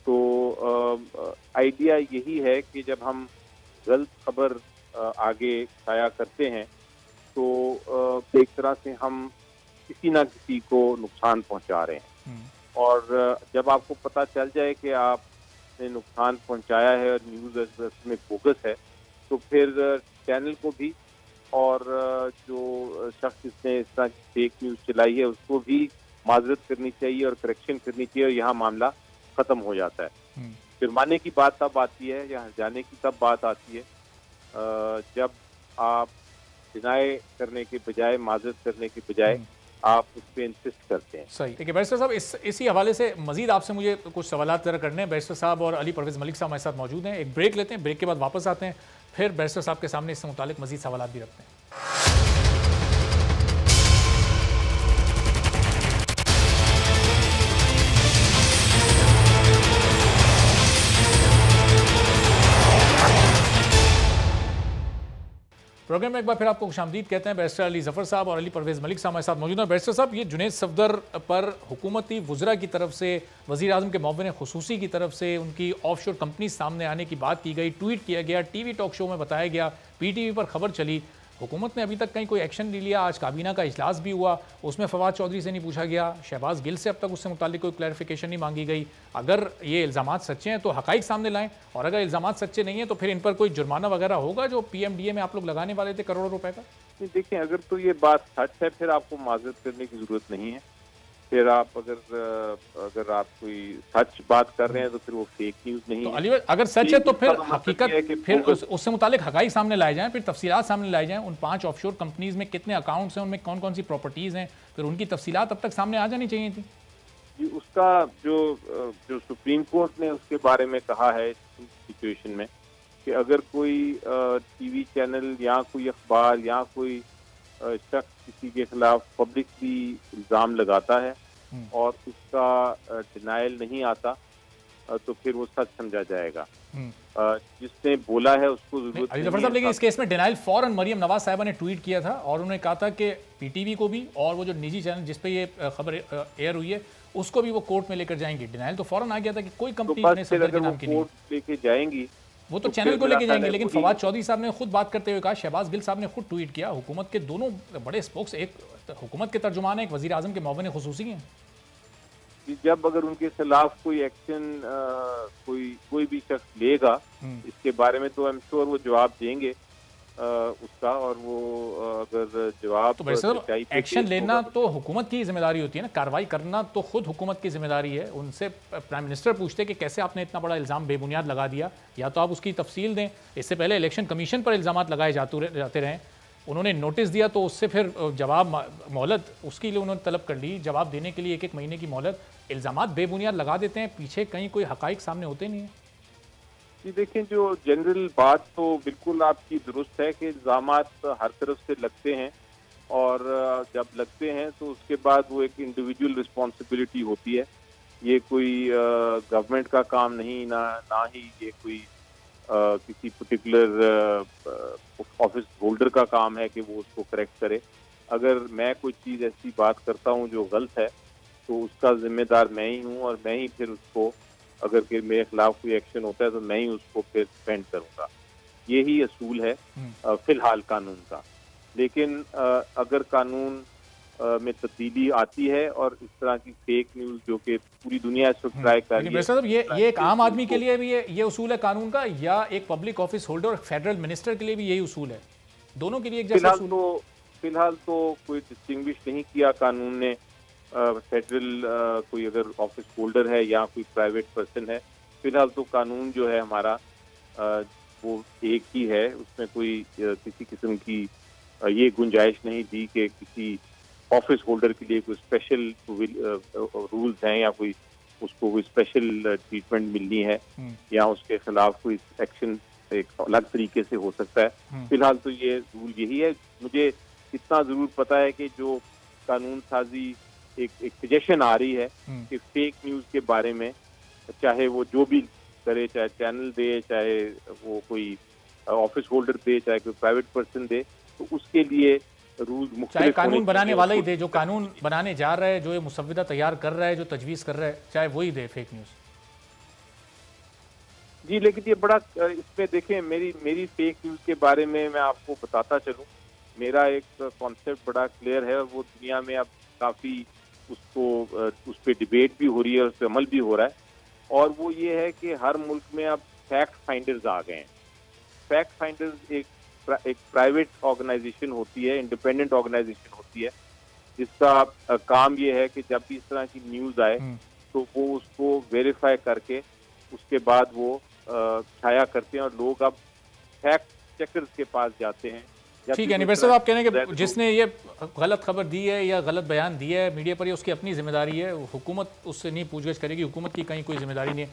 तो आइडिया यही है कि जब हम गलत खबर आगे शाया करते हैं तो एक तरह से हम किसी ना किसी को नुकसान पहुंचा रहे हैं। और जब आपको पता चल जाए कि आपने नुकसान पहुंचाया है और न्यूज़ में बोगस है, तो फिर चैनल को भी और जो शख्स जिसने इस तरह की फेक न्यूज़ चलाई है उसको भी माजरत करनी चाहिए और करेक्शन करनी चाहिए, और यहाँ मामला खत्म हो जाता है। जुर्माने की बात तब आती है या हर्जाने की तब बात आती है जब आप डिनाई करने के बजाय, माजरत करने के बजाय आप उस पर इंसिस्ट करते हैं। सही। ठीक है बैरिस्टर साहब, इसी हवाले से मजीद आपसे मुझे कुछ सवाल जरा करने हैं। बैरिस्टर साहब और अली परवेज मलिक साहब हमारे साथ मौजूद हैं। एक ब्रेक लेते हैं, ब्रेक के बाद वापस आते हैं, फिर बैरिस्टर साहब के सामने इससे मुतालिक मजीद सवाल भी रखते हैं। प्रोग्राम में एक बार फिर आपको खुशामदीद कहते हैं। बैरिस्टर अली जफर साहब और अली परवेज मलिक साहब हमारे साथ मौजूद हैं। बैरिस्टर साहब, ये जुनेद सफदर पर हुकूमती वज़रा की तरफ से, वज़ीर आज़म के मुअव्विन खुसूसी की तरफ से उनकी ऑफशोर कंपनी सामने आने की बात की गई, ट्वीट किया गया, TV टॉक शो में बताया गया, PTV पर खबर चली। हुकूमत ने अभी तक कहीं कोई एक्शन नहीं लिया। आज काबीना का इजलास भी हुआ, उसमें फवाद चौधरी से नहीं पूछा गया, शहबाज गिल से अब तक उससे मुतालिक कोई क्लैरिफिकेशन नहीं मांगी गई। अगर ये इल्ज़ामात सच्चे हैं तो हक़ाइक़ सामने लाएं, और अगर इल्ज़ामात सच्चे नहीं हैं तो फिर इन पर कोई जुर्माना वगैरह होगा जो PMDA में आप लोग लगाने वाले थे करोड़ों रुपए का। देखिए, अगर तो ये बात सच है फिर आपको माजरत करने की जरूरत नहीं है। फिर आप अगर आप कोई सच बात कर रहे हैं तो फिर वो फेक न्यूज नहीं तो है। अली अगर सच है तो फिर मतलब हकीकत फिर उससे मुतालिक हक़ाइक़ सामने लाए जाएं, फिर तफसीलात सामने लाई जाएं। उन 5 ऑफशोर कंपनीज में कितने अकाउंट्स हैं, उनमें कौन कौन सी प्रॉपर्टीज हैं, फिर उनकी तफसीलात अब तक सामने आ जानी चाहिए थी। उसका जो सुप्रीम कोर्ट ने उसके बारे में कहा है सिचुएशन में कि अगर कोई TV चैनल या कोई अखबार या कोई शख्स किसी के खिलाफ पब्लिकली इल्ज़ाम लगाता है और उसका डिनायल नहीं आता तो फिर वो सच समझा जाएगा। जिसने बोला है उसको जरूरत नहीं है। लेकिन इस केस में डिनायल फौरन मरियम नवाज साहिबा ने ट्वीट किया था और उन्होंने कहा था कि PTV को भी और वो जो निजी चैनल जिस पे ये खबर एयर हुई है उसको भी वो कोर्ट में लेकर जाएंगी। डिनायल तो फौरन आ गया था कि कोई कंपनी अपने सदर के नाम की नहीं लेके जाएंगी, वो तो चैनल को लेके जाएंगे। लेकिन फवाद चौधरी साहब ने खुद बात करते हुए कहा, शहबाज गिल साहब ने खुद ट्वीट किया, हुकूमत के दोनों बड़े स्पोक्स, एक हुकूमत के तर्जुमान है, एक वजीर आजम के मौबन खुसूसी हैं। जब अगर उनके खिलाफ कोई एक्शन कोई भी शख्स लेगा इसके बारे में तो आई एम श्योर वो जवाब देंगे उसका। और वो अगर जवाब तो एक्शन लेना तो हुकूमत की जिम्मेदारी होती है ना, कार्रवाई करना तो खुद हुकूमत की जिम्मेदारी है। उनसे प्राइम मिनिस्टर पूछते कि कैसे आपने इतना बड़ा इल्ज़ाम बेबुनियाद लगा दिया, या तो आप उसकी तफसील दें। इससे पहले इलेक्शन कमीशन पर इल्ज़ामात लगाए जाते रहे, उन्होंने नोटिस दिया तो उससे फिर जवाब मोहलत उसके लिए उन्होंने तलब कर ली, जवाब देने के लिए 1-1 महीने की मोहलत। इल्ज़ामात बेबुनियाद लगा देते हैं, पीछे कहीं कोई हक़ाइक़ सामने होते नहीं है। जी देखें, जो जनरल बात तो बिल्कुल आपकी दुरुस्त है कि इल्ज़ामात हर तरफ से लगते हैं और जब लगते हैं तो उसके बाद वो एक इंडिविजुअल रिस्पॉन्सिबिलिटी होती है। ये कोई गवर्नमेंट का काम नहीं, ना ही ये कोई किसी पर्टिकुलर ऑफिस होल्डर का काम है कि वो उसको करेक्ट करे। अगर मैं कोई चीज़ ऐसी बात करता हूँ जो गलत है तो उसका जिम्मेदार मैं ही हूँ और मैं ही फिर उसको, अगर कि मेरे खिलाफ कोई एक्शन होता है तो मैं ही उसको फिर डिफेंड करूँगा। यही असूल है फिलहाल कानून का। लेकिन अगर कानून में तब्दीली आती है और इस तरह की फेक न्यूज़ जो कि पूरी दुनिया इस वक्त ट्राई कर रही है, साहब ये एक आम आदमी के लिए भी ये उसूल है कानून का, या एक पब्लिक ऑफिस होल्डर और फेडरल मिनिस्टर के लिए भी यही उसूल है? दोनों के लिए एक जैसा उसूल? फिलहाल तो कोई डिस्टिंग्विश नहीं किया कानून ने। फेडरल कोई अगर ऑफिस होल्डर है या कोई प्राइवेट पर्सन है, फिलहाल तो कानून जो है हमारा वो एक ही है। उसमें कोई किसी किस्म की ये गुंजाइश नहीं दी कि किसी ऑफिस होल्डर के लिए कोई स्पेशल रूल्स हैं या कोई उसको कोई स्पेशल ट्रीटमेंट मिलनी है या उसके खिलाफ कोई एक्शन एक अलग तरीके से हो सकता है। फिलहाल तो ये रूल यही है। मुझे इतना जरूर पता है कि जो कानून साजी एक सजेशन आ रही है कि फेक न्यूज के बारे में, चाहे वो जो भी करे, चाहे चैनल दे, चाहे वो कोई ऑफिस होल्डर दे, चाहे कोई प्राइवेट पर्सन दे, तो उसके लिए रूल चाहे कानून बनाने वाला ही दे, जो कानून बनाने जा रहा है, जो ये मुसव्विदा तैयार कर रहा है, जो तजवीज़ कर रहा है, चाहे वही दे फेक न्यूज़। जी, लेकिन ये बड़ा इसमें देखें, मेरी फेक न्यूज़ के बारे में मैं आपको बताता चलूं। मेरा एक कॉन्सेप्ट बड़ा क्लियर है और वो दुनिया में अब काफ़ी उस पर डिबेट भी हो रही है और उस पर अमल भी हो रहा है। और वो ये है कि हर मुल्क में अब फैक्ट फाइंडर्स आ गए हैं। फैक्ट फाइंडर्स एक प्राइवेट ऑर्गेनाइजेशन होती है, इंडिपेंडेंट ऑर्गेनाइजेशन होती है, जिसका काम ये है कि जब भी इस तरह की न्यूज़ आए तो वो उसको वेरीफाई करके उसके बाद वो छाया करते हैं और लोग अब फैक्ट चेकर्स के पास जाते हैं। ठीक है, निबेर साहब आप कह रहे हैं कि जिसने ये गलत खबर दी है या गलत बयान दिया है मीडिया पर, ये उसकी अपनी जिम्मेदारी है, हुकूमत उससे नहीं पूछगछ करेगी, हुकूमत की कहीं कोई जिम्मेदारी नहीं है।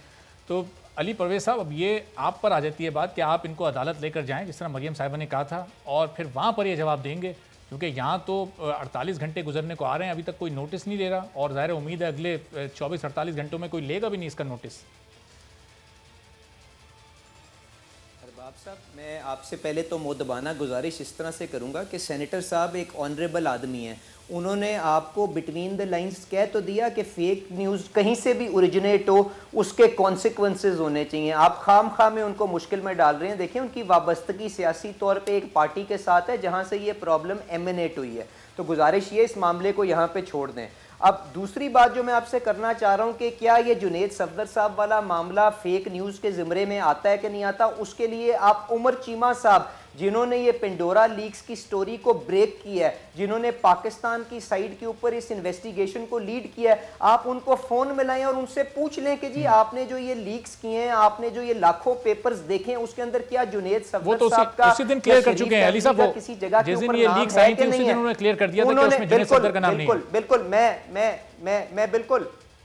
तो अली परवेज साहब, अब ये आप पर आ जाती है बात कि आप इनको अदालत लेकर जाएं, जिस तरह मरियम साहिबा ने कहा था, और फिर वहाँ पर ये जवाब देंगे, क्योंकि यहाँ तो 48 घंटे गुजरने को आ रहे हैं, अभी तक कोई नोटिस नहीं ले रहा, और ज़ाहिर उम्मीद है अगले 24-48 घंटों में कोई लेगा भी नहीं इसका नोटिस। शबाब साहब, मैं आपसे पहले तो मोदबाना गुजारिश इस तरह से करूंगा कि सेनेटर साहब एक ऑनरेबल आदमी हैं, उन्होंने आपको बिटवीन द लाइंस कह तो दिया कि फेक न्यूज़ कहीं से भी ओरिजिनेट हो उसके कॉन्सिक्वेंसेज होने चाहिए। आप खाम में उनको मुश्किल में डाल रहे हैं। देखिए, उनकी वाबस्तगी सियासी तौर पे एक पार्टी के साथ है जहां से ये प्रॉब्लम एमिनेट हुई है, तो गुजारिश ये इस मामले को यहाँ पे छोड़ दें। अब दूसरी बात जो मैं आपसे करना चाह रहा हूँ कि क्या ये जुनेद सफदर साहब वाला मामला फेक न्यूज़ के ज़िम्रे में आता है कि नहीं आता, उसके लिए आप उमर चीमा साहब जिन्होंने ये पेंडोरा लीक्स की स्टोरी को ब्रेक किया है, जिन्होंने पाकिस्तान की साइड के ऊपर इस इन्वेस्टिगेशन को लीड किया है, आप उनको फ़ोन मिलाएं और उनसे पूछ लें कि जी आपने जो ये लीक्स किए हैं, आपने जो ये लाखों पेपर्स देखे हैं, उसके अंदर क्या जुनेद सफदर साहब का उसी दिन क्लियर कर चुके हैं अली साहब, वो किसी जगह के ऊपर ये लीक्स आई थी उसी दिन उन्होंने क्लियर कर दिया था कि उसमें जुनेद सफदर का नाम नहीं है। बिल्कुल मैं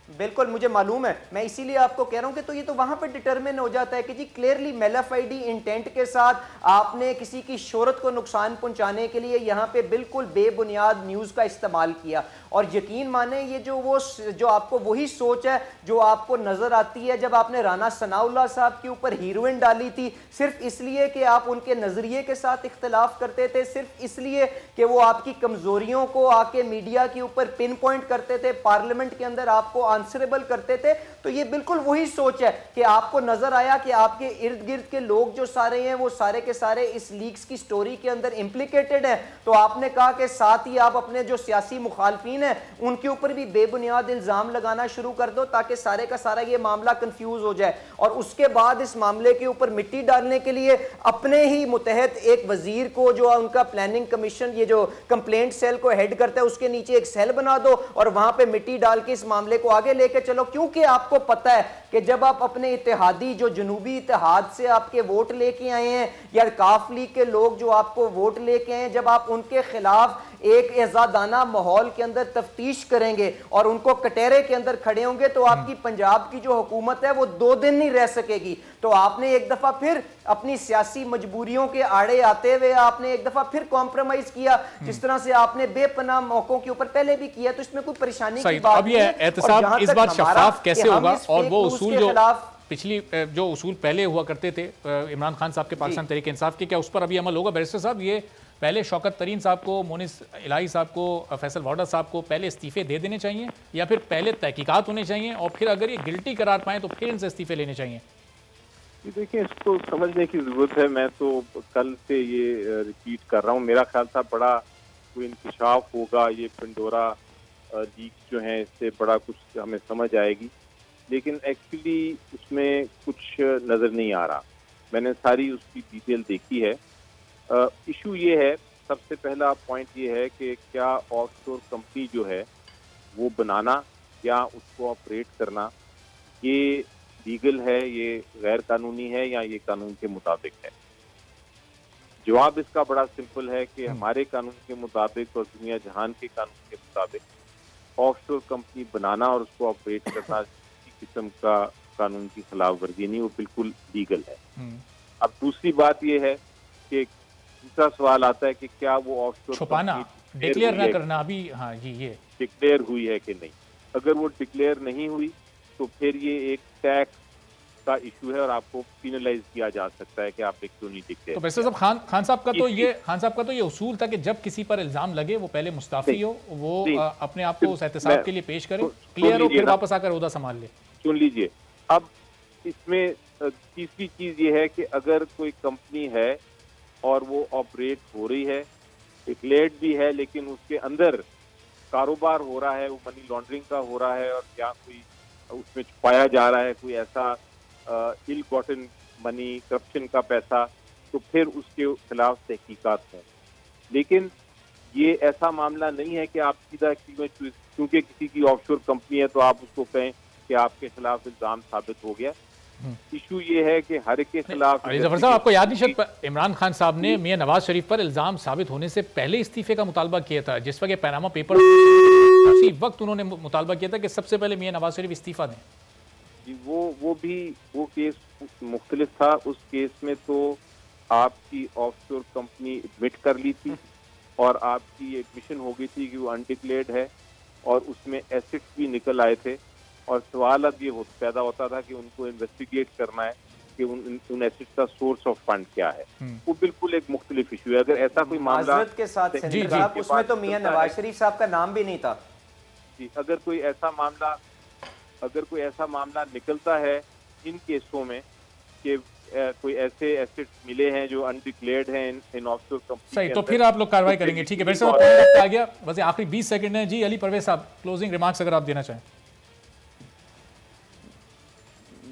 बिल्कुल मुझे मालूम है, मैं इसीलिए आपको कह रहा हूं कि तो ये तो वहां पे डिटरमिन हो जाता है कि जी क्लियरली मेलाफाइडी इंटेंट के साथ आपने किसी की शोहरत को नुकसान पहुंचाने के लिए यहां पे बिल्कुल बेबुनियाद न्यूज़ का इस्तेमाल किया। और यकीन माने ये जो आपको वही सोच है जो आपको नजर आती है जब आपने राना सनाउल्लाह साहब के ऊपर हीरोइन डाली थी, सिर्फ इसलिए कि आप उनके नजरिए के साथ इख्तलाफ करते थे, सिर्फ इसलिए कि वो आपकी कमजोरियों को आके मीडिया के ऊपर पिन पॉइंट करते थे, पार्लियामेंट के अंदर आपको आंसरेबल करते थे। तो ये बिल्कुल वही सोच है कि आपको नजर आया कि आपके इर्द गिर्द के लोग जो सारे हैं वो सारे के सारे इस लीक्स की स्टोरी के अंदर इंप्लीकेटेड हैं, तो आपने कहा कि साथ ही आप अपने जो सियासी मुखालफीन हैं उनके ऊपर भी बेबुनियाद इल्जाम लगाना शुरू कर दो ताकि सारे का सारा ये मामला कंफ्यूज हो जाए। और उसके बाद इस मामले के ऊपर मिट्टी डालने के लिए अपने ही मुतहत एक वजीर को, जो उनका प्लानिंग कमीशन ये जो कंप्लेंट सेल को हेड करता है, उसके नीचे एक सेल बना दो और वहां पे मिट्टी डाल के इस मामले को आगे लेके चलो। क्योंकि आपको पता है कि जब आप अपने इत्तेहादी जो जनूबी इत्तेहाद से आपके वोट लेके आए हैं या काफ लीग के लोग जो आपको वोट लेके आए हैं, जब आप उनके खिलाफ एक आजादाना माहौल के अंदर तफ्तीश करेंगे और उनको कटहरे के अंदर खड़े होंगे तो आपकी पंजाब की जो हुकूमत है वो 2 दिन नहीं रह सकेगी। तो आपने एक दफा फिर अपनी सियासी मजबूरियों के आड़े आते हुए आपने एक दफा फिर कॉम्प्रोमाइज किया, जिस तरह से आपने बेपनाह मौकों के ऊपर पहले भी किया। तो इसमें कोई परेशानी की बात अब ये एहतसाब इस बार शफाफ कैसे होगा और वो उसूल जो पिछली जो उसूल पहले हुआ करते थे इमरान खान साहब के पाकिस्तान तहरीक इंसाफ के, क्या उस पर अभी अमल होगा? बैरिस्टर साहब, ये पहले शौकत तरीन साहब को, मोनिस इलाही साहब को, फैसल वाडा साहब को पहले इस्तीफे दे देने चाहिए या फिर पहले तहकीकात होने चाहिए और फिर अगर ये गिल्टी करार पाएं तो फिर इनसे इस्तीफे लेने चाहिए? देखिए, इसको समझने की जरूरत है। मैं तो कल से ये रिपीट कर रहा हूँ, मेरा ख्याल था बड़ा कोई इंकशाफ होगा, ये पेंडोरा लीक्स जो हैं इससे बड़ा कुछ हमें समझ आएगी, लेकिन एक्चुअली उसमें कुछ नज़र नहीं आ रहा। मैंने सारी उसकी डिटेल देखी है। इशू ये है, सबसे पहला पॉइंट ये है कि क्या ऑफशोर कंपनी जो है वो बनाना या उसको ऑपरेट करना ये लीगल है, ये गैर कानूनी है या ये कानून के मुताबिक है? जवाब इसका बड़ा सिंपल है कि हमारे कानून के मुताबिक और दुनिया जहान के कानून के मुताबिक ऑफशोर कंपनी बनाना और उसको ऑपरेट करना किसी किस्म का कानून की खिलाफ वर्जी नहीं, वो बिल्कुल लीगल है। अब दूसरी बात ये है कि दूसरा सवाल आता है कि क्या वो ऑफशोर छुपाना, डिक्लेयर ना करना अभी, हाँ जी, ये डिक्लेयर हुई है कि नहीं। अगर वो डिक्लेयर नहीं हुई तो फिर ये एक टैक्स का इशू है और आपको पिनलाइज किया जा सकता है कि आपने क्यों नहीं डिक्लेयर। तो वैसे साहब खान साहब का तो ये उसूल था कि जब किसी पर इल्जाम लगे वो पहले मुस्ताफी हो, वो अपने आप को उस एहतसाब के लिए पेश करे, क्लियर हो, फिर वापस आकर ओहदा संभाल ले। सुन लीजिए, अब इसमें तीसरी चीज ये है कि अगर कोई कंपनी है और वो ऑपरेट हो रही है, डिक्लेयर्ड भी है, लेकिन उसके अंदर कारोबार हो रहा है, वो मनी लॉन्ड्रिंग का हो रहा है और क्या कोई उसमें छुपाया जा रहा है कोई ऐसा इल गॉटन मनी, करप्शन का पैसा, तो फिर उसके खिलाफ तहकीकात हों। लेकिन ये ऐसा मामला नहीं है कि आप सीधा क्योंकि किसी की ऑफशोर कंपनी है तो आप उसको कहें कि आपके खिलाफ इल्जाम साबित हो गया। इशू ये है कि हर एक के खिलाफ। जफर साहब, आपको याद नहीं इमरान खान साहब ने मियां नवाज शरीफ पर इल्जाम साबित होने से पहले इस्तीफे का मुतालबा किया था, जिस वक्त पैनामा पेपर उसी वक्त उन्होंने मुतालबा किया था कि सबसे पहले मियां नवाज शरीफ इस्तीफा दें। वो केस मुख्तलिफ था। उस केस में तो आपकी ऑफशोर कंपनी एडमिट कर ली थी और आपकी एडमिशन हो गई थी कि वो अनडिक्लेयर्ड है और उसमें एसेट्स भी निकल आए थे और सवाल अब ये पैदा होता था कि उनको इन्वेस्टिगेट करना है कि उन एसेट्स का सोर्स ऑफ फंड क्या है, वो बिल्कुल एक मुख्तलिफ इशू है। अगर ऐसा कोई मामला के साथ सेनेटर साहब, उसमें तो मियां नवाज शरीफ साहब का नाम भी नहीं था जी, अगर कोई ऐसा मामला निकलता है इन केसों में कि कोई ऐसे एसेट्स मिले हैं जो अनडिक्लेयर्ड हैं इन ऑफशोर कंपनी, सही, तो फिर आप लोग कार्रवाई करेंगे। ठीक है, वैसे आ गया, बस आखिरी 20 सेकंड है जी। अली परवेज साहब, क्लोजिंग रिमार्क्स अगर आप देना चाहें।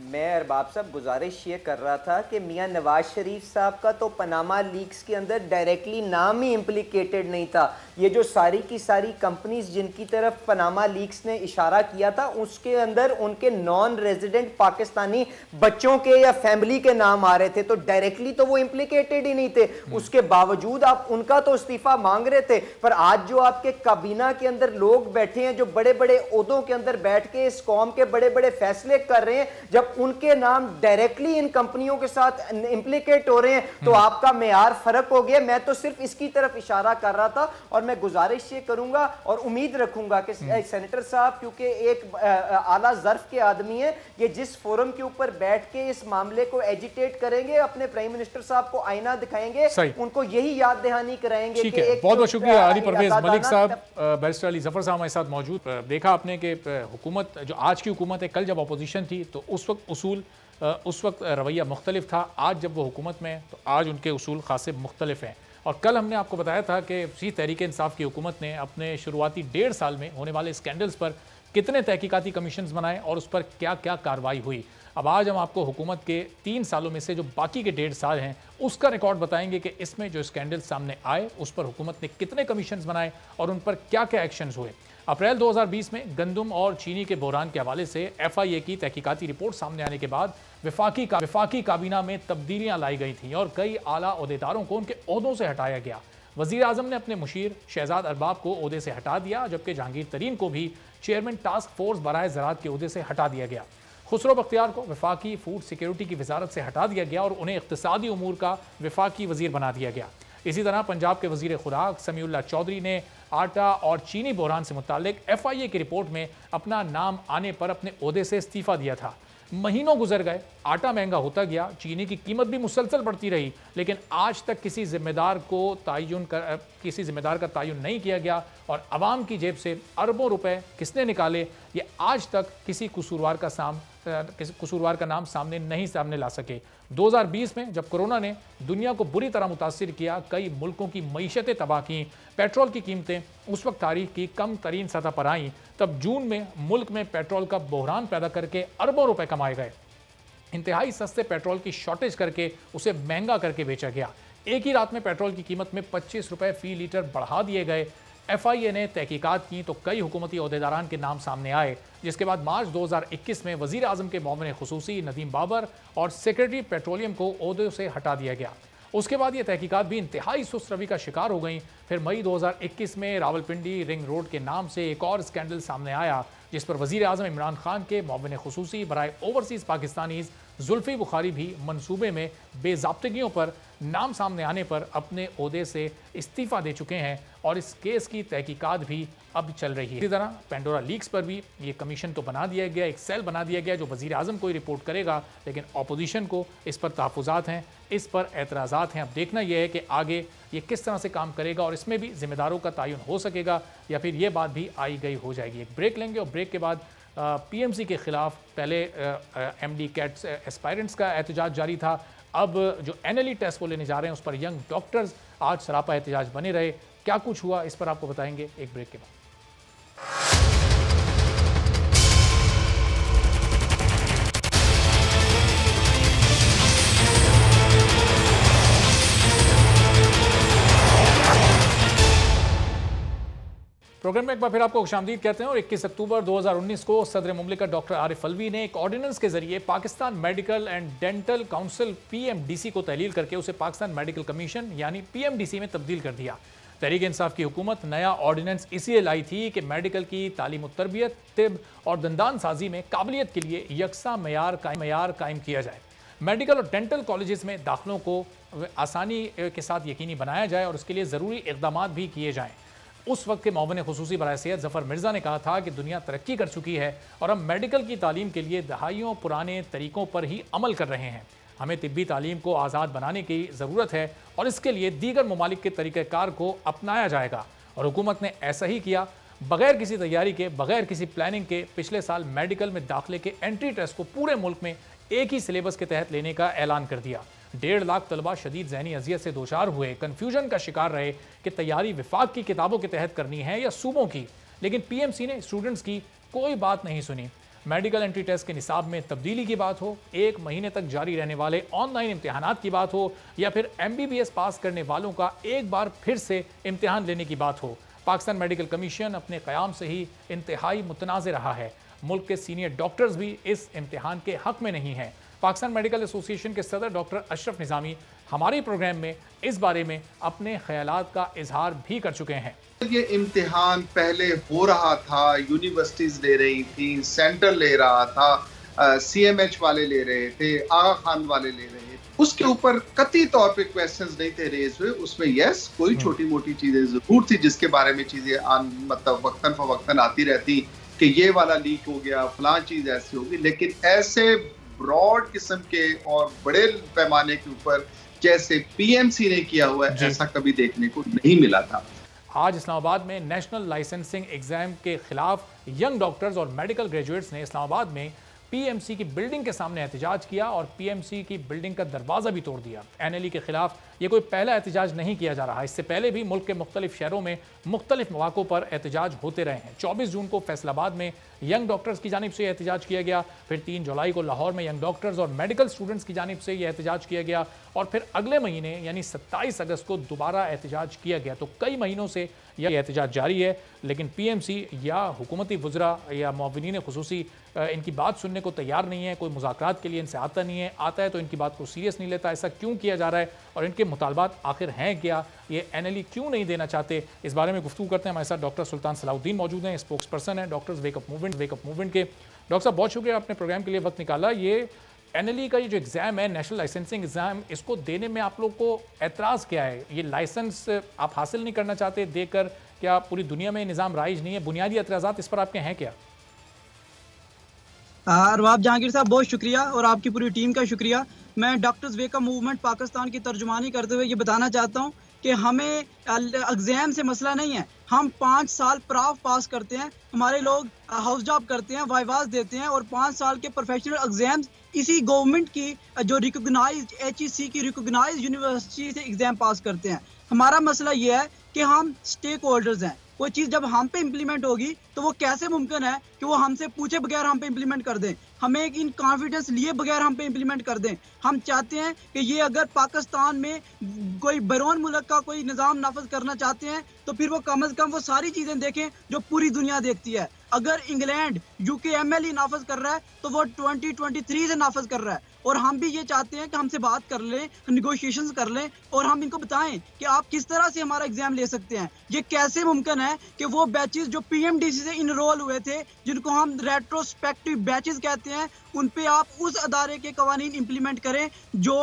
मैं अरबाब साहब गुजारिश ये कर रहा था कि मियां नवाज शरीफ साहब का तो पनामा लीक्स के अंदर डायरेक्टली नाम ही इम्प्लिकेटेड नहीं था। ये जो सारी की सारी कंपनीज जिनकी तरफ पनामा लीक्स ने इशारा किया था, उसके अंदर उनके नॉन रेजिडेंट पाकिस्तानी बच्चों के या फैमिली के नाम आ रहे थे, तो डायरेक्टली तो वो इम्प्लिकेटेड ही नहीं थे। उसके बावजूद आप उनका तो इस्तीफा मांग रहे थे। पर आज जो आपके काबीना के अंदर लोग बैठे हैं, जो बड़े बड़े ओहदों के अंदर बैठ के इस कौम के बड़े बड़े फैसले कर रहे हैं, जब उनके नाम डायरेक्टली इन कंपनियों के साथ इंप्लीकेट हो रहे हैं, तो आपका मेयार फर्क हो गया। मैं तो सिर्फ इसकी तरफ इशारा कर रहा था, और मैं गुजारिश ये करूंगा और उम्मीद रखूंगा कि सेनेटर साहब, क्योंकि एक आला ज़र्फ के आदमी है, ये जिस फोरम के ऊपर बैठ के इस मामले को एजिटेट करेंगे, अपने प्राइम मिनिस्टर साहब को आईना दिखाएंगे, उनको यही याद दहानी कराएंगे। ठीक है, बहुत बहुत शुक्रिया अली परवेज। मलिक साहब, बैरिस्टर अली जफर साहब हमारे साथ मौजूद। देखा आपने कि हुकूमत, जो आज की हुकूमत है, कल जब अपोजिशन थी तो उस वक्त उसूल, उस वक्त रवैया मुख्तलिफ था। आज जब वो हुकूमत में, तो आज उनके उसूल खासे मुख्तलिफ हैं। और कल हमने आपको बताया था कि इसी तहरीक इंसाफ की हुकूमत ने अपने शुरुआती 1.5 साल में होने वाले स्कैंडल्स पर कितने तहकीकाती कमीशंस बनाए और उस पर क्या क्या कार्रवाई हुई। अब आज हम आपको हुकूमत के 3 सालों में से जो बाकी के 1.5 साल हैं उसका रिकॉर्ड बताएंगे कि इसमें जो स्कैंडल सामने आए उस पर हुकूमत ने कितने कमीशंस बनाए और उन पर क्या क्या एक्शंस हुए। अप्रैल 2020 में गंदम और चीनी के बहरान के हवाले से FIA की तहकीकाती रिपोर्ट सामने आने के बाद वफाकी काबीना में तब्दीलियां लाई गई थीं और कई आला ओहदेदारों को उनके ओहदों से हटाया गया। वज़ीर आज़म ने अपने मुशीर शहजाद अरबाब को ओहदे से हटा दिया, जबकि जहांगीर तरीन को भी चेयरमैन टास्क फोर्स बराए ज़राअत के ओहदे से हटा दिया गया। खुसरो बख्तियार को वफाकी फूड सिक्योरिटी की वजारत से हटा दिया गया और उन्हें इक़्तिसादी उमूर का वफाकी वज़ीर बना दिया गया। इसी तरह पंजाब के वज़ीर खुराक समीउल्लाह चौधरी ने आटा और चीनी बहरान से मुतालिक FIA की रिपोर्ट में अपना नाम आने पर अपने ओहदे से इस्तीफ़ा दिया था। महीनों गुजर गए, आटा महंगा होता गया, चीनी की कीमत भी मुसलसल बढ़ती रही, लेकिन आज तक किसी जिम्मेदार का तायुन नहीं किया गया और आवाम की जेब से अरबों रुपए किसने निकाले, ये आज तक किसी कसूरवार का नाम सामने ला सके। 2020 में जब कोरोना ने दुनिया को बुरी तरह मुतासिर किया, कई मुल्कों की मईशतें तबाह की, पेट्रोल की कीमतें उस वक्त तारीख की कम तरीन सतह पर आईं, तब जून में मुल्क में पेट्रोल का बहरान पैदा करके अरबों रुपए कमाए गए। इंतहाई सस्ते पेट्रोल की शॉर्टेज करके उसे महंगा करके बेचा गया। एक ही रात में पेट्रोल की कीमत में 25 रुपए फी लीटर बढ़ा दिए गए। FIA ने तहकीकात की तो कई हुकूमती ओहदेदारान के नाम सामने आए, जिसके बाद मार्च 2021 में वज़ीर आज़म के मुआविन खुसूसी नदीम बाबर और सेक्रेटरी पेट्रोलियम को ओहदे से हटा दिया गया। उसके बाद ये तहकीकात भी इंतहाई सुस्त रवि का शिकार हो गई। फिर मई 2021 में रावलपिंडी रिंग रोड के नाम से एक और स्कैंडल सामने आया, जिस पर वज़ीर आज़म इमरान खान के मुआविन खुसूसी बराए ओवरसीज़ पाकिस्तानीज़ जुल्फ़ी बुखारी भी मंसूबे में बेज़ाब्तगियों पर नाम सामने आने पर अपने ओहदे से इस्तीफ़ा दे चुके हैं और इस केस की तहकीकात भी अब चल रही है। इसी तरह पेंडोरा लीक्स पर भी ये कमीशन तो बना दिया गया, एक सेल बना दिया गया जो वज़ीर आज़म को ही रिपोर्ट करेगा, लेकिन अपोजिशन को इस पर तहफ़्फ़ुज़ात हैं, इस पर एतराज़ात हैं। अब देखना यह है कि आगे ये किस तरह से काम करेगा और इसमें भी ज़िम्मेदारों का तयन हो सकेगा या फिर ये बात भी आई गई हो जाएगी। एक ब्रेक लेंगे और ब्रेक के बाद PMC के खिलाफ पहले MD कैट्स एस्पायरेंट्स का एहतजाज जारी था, अब जो NLE टेस्ट वो लेने जा रहे हैं उस पर यंग डॉक्टर्स आज सरापा एहतजाज बने रहे। क्या कुछ हुआ इस पर आपको बताएंगे एक ब्रेक के बाद। प्रोग्राम में एक बार फिर आपको खुशामदीद कहते हैं और 21 अक्टूबर 2019 को सदर मुमलिकत डॉक्टर आरिफ अलवी ने एक ऑर्डिनेंस के जरिए Pakistan medical and dental council PMDC को तहलील करके उसे पाकिस्तान मेडिकल कमीशन यानी PMDC में तब्दील कर दिया। तहरीक इंसाफ की हुकूमत नया ऑर्डिनेंस इसलिए लाई थी कि मेडिकल की तालीम व तरबियत, तिब और दंदान साजी में काबिलियत के लिए यकसा मयार कायम किया जाए। मेडिकल और डेंटल कॉलेजेस में दाखिलों को आसानी के साथ यकीनी बनाया जाए और उसके लिए ज़रूरी इक़दामात भी किए जाएँ। उस वक्त के मुआविन खुसूसी बराए सेहत जफ़र मिर्ज़ा ने कहा था कि दुनिया तरक्की कर चुकी है और हम मेडिकल की तालीम के लिए दहाइयों पुराने तरीक़ों पर ही अमल कर रहे हैं। हमें तिब्बी तालीम को आज़ाद बनाने की ज़रूरत है और इसके लिए दीगर ममालिक के तरीक़ाकार को अपनाया जाएगा और हुकूमत ने ऐसा ही किया। बगैर किसी तैयारी के, बगैर किसी प्लानिंग के पिछले साल मेडिकल में दाखिले के एंट्री टेस्ट को पूरे मुल्क में एक ही सिलेबस के तहत लेने का ऐलान कर दिया। 1.5 लाख तलबा शदीद ज़हनी अजियत से दोचार हुए, कन्फ्यूजन का शिकार रहे कि तैयारी विफाक की किताबों के तहत करनी है या सूबों की, लेकिन PMC ने स्टूडेंट्स की कोई बात नहीं सुनी। मेडिकल एंट्री टेस्ट के निसाब में तब्दीली की बात हो, 1 महीने तक जारी रहने वाले ऑनलाइन इम्तिहानात की बात हो या फिर MBBS पास करने वालों का एक बार फिर से इम्तिहान लेने की बात हो, पाकिस्तान मेडिकल कमीशन अपने क़याम से ही इंतहाई मुतनाज़ रहा है। मुल्क के सीनियर डॉक्टर्स भी इस इम्तिहान के हक में नहीं हैं। पाकिस्तान मेडिकल एसोसिएशन के सदर डॉक्टर अशरफ निज़ामी हमारे प्रोग्राम में इस बारे में अपने ख्यालात का इजहार भी कर चुके हैं। ये इम्तिहान पहले हो रहा था, यूनिवर्सिटीज ले रही थी, सेंटर ले रहा था, CMH वाले ले रहे थे, आगा खान वाले ले रहे थे, उसके ऊपर कतई तौर पे क्वेश्चंस नहीं थे रेज हुए। उसमें यस कोई छोटी मोटी चीजें जरूर थी जिसके बारे में चीजें मतलब वक्तन फवक्तन आती रहती कि ये वाला लीक हो गया, फलां चीज ऐसी होगी, लेकिन ऐसे ब्रॉड किस्म के और बड़े पैमाने के ऊपर जैसे PMC ने किया हुआ है ऐसा कभी देखने को नहीं मिला था। आज इस्लामाबाद में नेशनल लाइसेंसिंग एग्जाम के खिलाफ यंग डॉक्टर्स और मेडिकल ग्रेजुएट्स ने इस्लामाबाद में PMC की बिल्डिंग के सामने एहतजाज किया और PMC की बिल्डिंग का दरवाज़ा भी तोड़ दिया। NLE के खिलाफ ये कोई पहला एहतजाज नहीं किया जा रहा। इससे पहले भी मुल्क के मुख्तलिफ शहरों में मुख्तलिफ मौक़ों पर एहतजाज होते रहे हैं। 24 जून को फैसलाबाद में यंग डॉक्टर्स की जानिब से एहतजाज किया गया, फिर 3 जुलाई को लाहौर में यंग डॉक्टर्स और मेडिकल स्टूडेंट्स की जानिब से यह एहतजाज किया गया और फिर अगले महीने यानी 27 अगस्त को दोबारा एहतजाज किया गया। तो कई महीनों से यह एहतजाज जारी है, लेकिन PMC या हुकूमती वज़रा या मुआविनीन खुसूसी इनकी बात सुनने को तैयार नहीं है। कोई मुज़ाकरात के लिए इनसे आता नहीं है, आता है तो इनकी बात को सीरियस नहीं लेता। ऐसा क्यों किया जा रहा है और इनके मुतालबात आखिर हैं क्या, ये NLE क्यों नहीं देना चाहते, इस बारे में गुफ्तगू करते हैं। हमारे साथ डॉक्टर सुल्तान सलाउद्दीन मौजूद हैं, स्पोक्स पर्सन हैं डॉक्टर्स वेकअप मूवमेंट के। डॉक्टर साहब बहुत शुक्रिया आपने प्रोग्राम के लिए वक्त निकाला। ये NLE का ये जो एग्ज़ाम है, नेशनल लाइसेंसिंग एग्ज़ाम, इसको देने में आप लोग को एतराज़ क्या है? ये लाइसेंस आप हासिल नहीं करना चाहते देकर, क्या पूरी दुनिया में निज़ाम राइज नहीं है? बुनियादी एतराज़ात इस पर आपके हैं क्या? अरबाब जहांगीर साहब बहुत शुक्रिया और आपकी पूरी टीम का शुक्रिया। मैं डॉक्टर्स वेकअप मूवमेंट पाकिस्तान की तर्जुमानी करते हुए ये बताना चाहता हूँ कि हमें एग्जाम से मसला नहीं है। हम 5 साल प्राफ पास करते हैं, हमारे लोग हाउस जॉब करते हैं, वाइवास देते हैं और 5 साल के प्रोफेशनल एग्जाम्स इसी गवर्नमेंट की जो रिकॉग्नाइज्ड HEC की रिकॉग्नाइज्ड यूनिवर्सिटी से एग्जाम पास करते हैं। हमारा मसला ये है कि हम स्टेक होल्डर्स हैं। कोई चीज़ जब हम पे इम्प्लीमेंट होगी तो वो कैसे मुमकिन है कि वो हमसे पूछे बगैर हम पे इम्प्लीमेंट कर दें, हमें एक इन कॉन्फिडेंस लिए बगैर हम पे इम्प्लीमेंट कर दें। हम चाहते हैं कि ये अगर पाकिस्तान में कोई बैरून मुल्क का कोई निज़ाम नाफज करना चाहते हैं तो फिर वो कम अज़ कम वो सारी चीज़ें देखें जो पूरी दुनिया देखती है। अगर इंग्लैंड UK MLE नाफज कर रहा है तो वो 2023 से नाफज कर रहा है और हम भी ये चाहते हैं कि हमसे बात कर लें, निगोशिएशंस कर लें और हम इनको बताएं कि आप किस तरह से हमारा एग्जाम ले सकते हैं। ये कैसे मुमकिन है कि वो बैचेस जो PMDC से इनरोल हुए थे, जिनको हम रेट्रोस्पेक्टिव बैचेस कहते हैं, उन पे आप उस अदारे के कवानीन इम्प्लीमेंट करें जो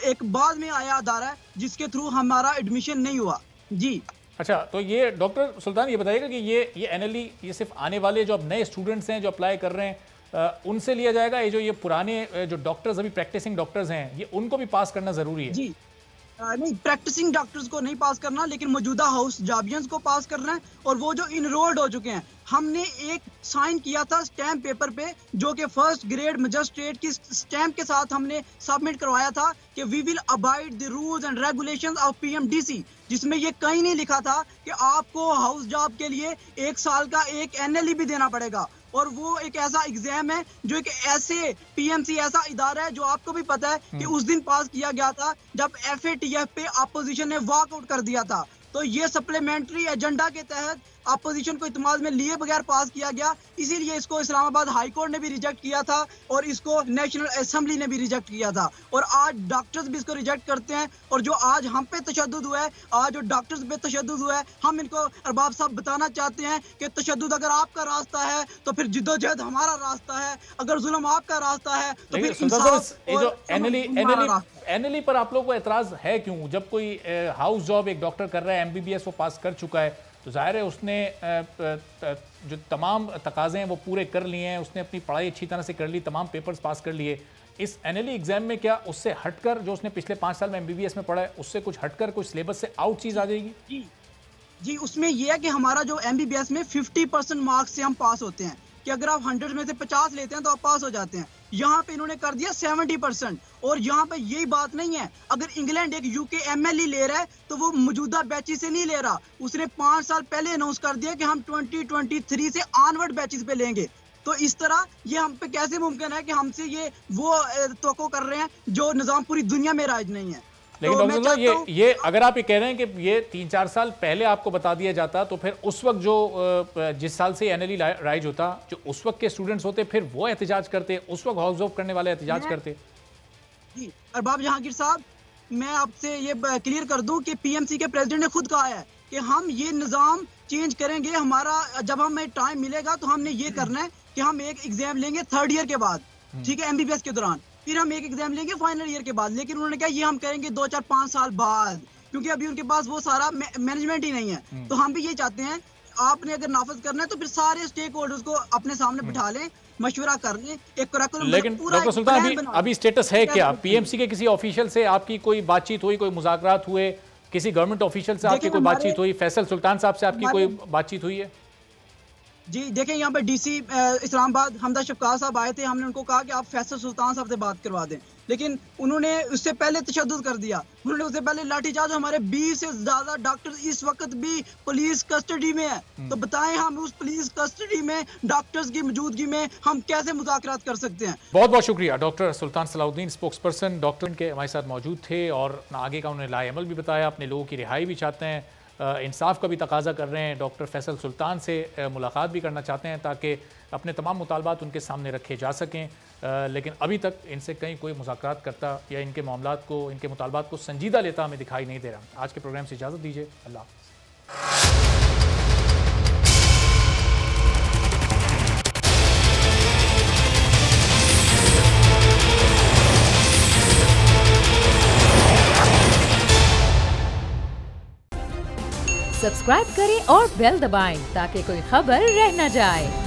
एक बाद में आया अदारा है जिसके थ्रू हमारा एडमिशन नहीं हुआ। जी अच्छा, तो ये डॉक्टर सुल्तान ये बताइएगा कि ये NLE ये सिर्फ आने वाले जो अब नए स्टूडेंट्स हैं जो अप्लाई कर रहे हैं उनसे लिया जाएगा, ये जो ये पुराने जो डॉक्टर्स अभी प्रैक्टिसिंग डॉक्टर्स हैं ये उनको भी पास करना ज़रूरी है? जी नहीं, प्रैक्टिसिंग डॉक्टर्स को नहीं पास करना, लेकिन मौजूदा हाउस जॉबियंस को पास करना है और वो जो इनरोल्ड हो चुके हैं। हमने एक साइन किया था स्टैम्प पेपर पे जो कि फर्स्ट ग्रेड मजिस्ट्रेट की स्टैम्प के साथ हमने सबमिट करवाया था कि we will abide the rules and regulations of PMDC, जिसमें ये कहीं नहीं लिखा था कि आपको हाउस जॉब के लिए 1 साल का एक NLE भी देना पड़ेगा। और वो एक ऐसा एग्जाम है जो एक ऐसे PMC ऐसा इदारा है जो आपको भी पता है कि उस दिन पास किया गया था जब FATF पे अपोजिशन ने वॉकआउट कर दिया था। तो ये सप्लीमेंट्री एजेंडा के तहत अपोजिशन को इत्मीनान में लिए बगैर पास किया गया, इसीलिए इसको इस्लामाबाद हाई कोर्ट ने भी रिजेक्ट किया था और इसको नेशनल असेंबली ने भी रिजेक्ट किया था और आज डॉक्टर्स भी इसको रिजेक्ट करते हैं। और जो आज हम पे तशद्दुद हुआ है, आज जो डॉक्टर्स पे तशद्दुद हुआ है, हम इनको अरबाब साहब बताना चाहते हैं कि तशद्दुद अगर आपका रास्ता है तो फिर जिद्दोजहद हमारा रास्ता है, अगर जुल्म आपका रास्ता है तो फिर इंसाफ और NLE पर आप लोगों को एतराज़ है क्यों? जब कोई हाउस जॉब एक डॉक्टर कर रहा है, MBBS वो पास कर चुका है, तो जाहिर है उसने जो तमाम तकाज़े हैं वो पूरे कर लिए हैं, उसने अपनी पढ़ाई अच्छी तरह से कर ली, तमाम पेपर्स पास कर लिए, इस NLE एग्जाम में क्या उससे हटकर जो उसने पिछले 5 साल में MBBS में पढ़ा है उससे कुछ हटकर कुछ सिलेबस से आउट चीज आ जाएगी? जी, उसमें यह है कि हमारा जो MBBS में 50% मार्क्स से हम पास होते हैं, कि अगर आप 100 में से 50 लेते हैं तो आप पास हो जाते हैं। यहाँ पे इन्होंने कर दिया 70%। और यहाँ पे यही बात नहीं है, अगर इंग्लैंड एक UK MLE ले रहा है तो वो मौजूदा बैचेस से नहीं ले रहा, उसने 5 साल पहले अनाउंस कर दिया कि हम 2023 से ऑनवर्ड बैचेस पे लेंगे। तो इस तरह ये हम पे कैसे मुमकिन है कि हमसे ये वो तवक्को कर रहे हैं जो निज़ाम पूरी दुनिया में राज नहीं है। लेकिन डॉक्टर साहब ये अगर आप ये कह रहे हैं कि ये 3-4 साल पहले आपको बता दिया जाता तो फिर उस वक्त जो जिस साल से NLE राइज होता, जो उस वक्त के स्टूडेंट्स होते फिर वो एहतजाज करते, उस वक्त हाउस ऑफ करने वाले एहतजाज करते। जी अरबाब जहांगीर साहब, मैं आपसे ये क्लियर कर दूं कि PMC के प्रेसिडेंट ने खुद कहा है कि हम ये निज़ाम चेंज करेंगे, हमारा जब हमें टाइम मिलेगा तो हमने ये करना है कि हम एक एग्जाम लेंगे 3rd ईयर के बाद, ठीक है, MBBS के दौरान, फिर हम एक एग्जाम लेंगे फाइनल ईयर के बाद। लेकिन उन्होंने कहा ये हम करेंगे 2-4-5 साल बाद, क्योंकि अभी उनके पास वो सारा मैनेजमेंट ही नहीं है। तो हम भी ये चाहते हैं, आपने अगर नाफज करना है तो फिर सारे स्टेक होल्डर्स को अपने सामने बिठा लें, मशवरा कर लें, एक करिकुलम। लेकिन डॉक्टर सुल्तान अभी स्टेटस है क्या? PMC के किसी ऑफिशियल से आपकी कोई बातचीत हुई, कोई मुज़ाकरात हुए, किसी गवर्नमेंट ऑफिशियल से आपकी कोई बातचीत हुई, फैसल सुल्तान साहब से आपकी कोई बातचीत हुई है? जी देखिए, यहाँ पे DC इस्लामाबाद हमदा शफकात साहब आए थे, हमने उनको कहा कि आप फैसल सुल्तान साहब से बात करवा दें, लेकिन उन्होंने उससे पहले तशद्दुद कर दिया। उन्होंने उससे पहले लाठीचार्ज, हमारे 20 से ज्यादा डॉक्टर इस वक्त भी पुलिस कस्टडी में है। तो बताएं हम उस पुलिस कस्टडी में डॉक्टर्स की मौजूदगी में हम कैसे मुज़ाकरात कर सकते हैं? बहुत बहुत शुक्रिया। डॉक्टर सुल्तान सलाहुद्दीन, स्पोक्स पर्सन डॉक्टर के हमारे साथ मौजूद थे और आगे का उन्होंने लाएअमल भी बताया, अपने लोगों की रिहाई भी चाहते हैं, इंसाफ का भी तकाजा कर रहे हैं। डॉक्टर फैसल सुल्तान से मुलाकात भी करना चाहते हैं ताकि अपने तमाम मुतालबात उनके सामने रखे जा सकें, लेकिन अभी तक इनसे कहीं कोई मुज़ाकरात करता या इनके मामलात को, इनके मुतालबात को संजीदा लेता हमें दिखाई नहीं दे रहा। आज के प्रोग्राम से इजाज़त दीजिए, अल्लाह हाफ़िज़। सब्सक्राइब करें और बेल दबाएं ताकि कोई खबर रह न जाए।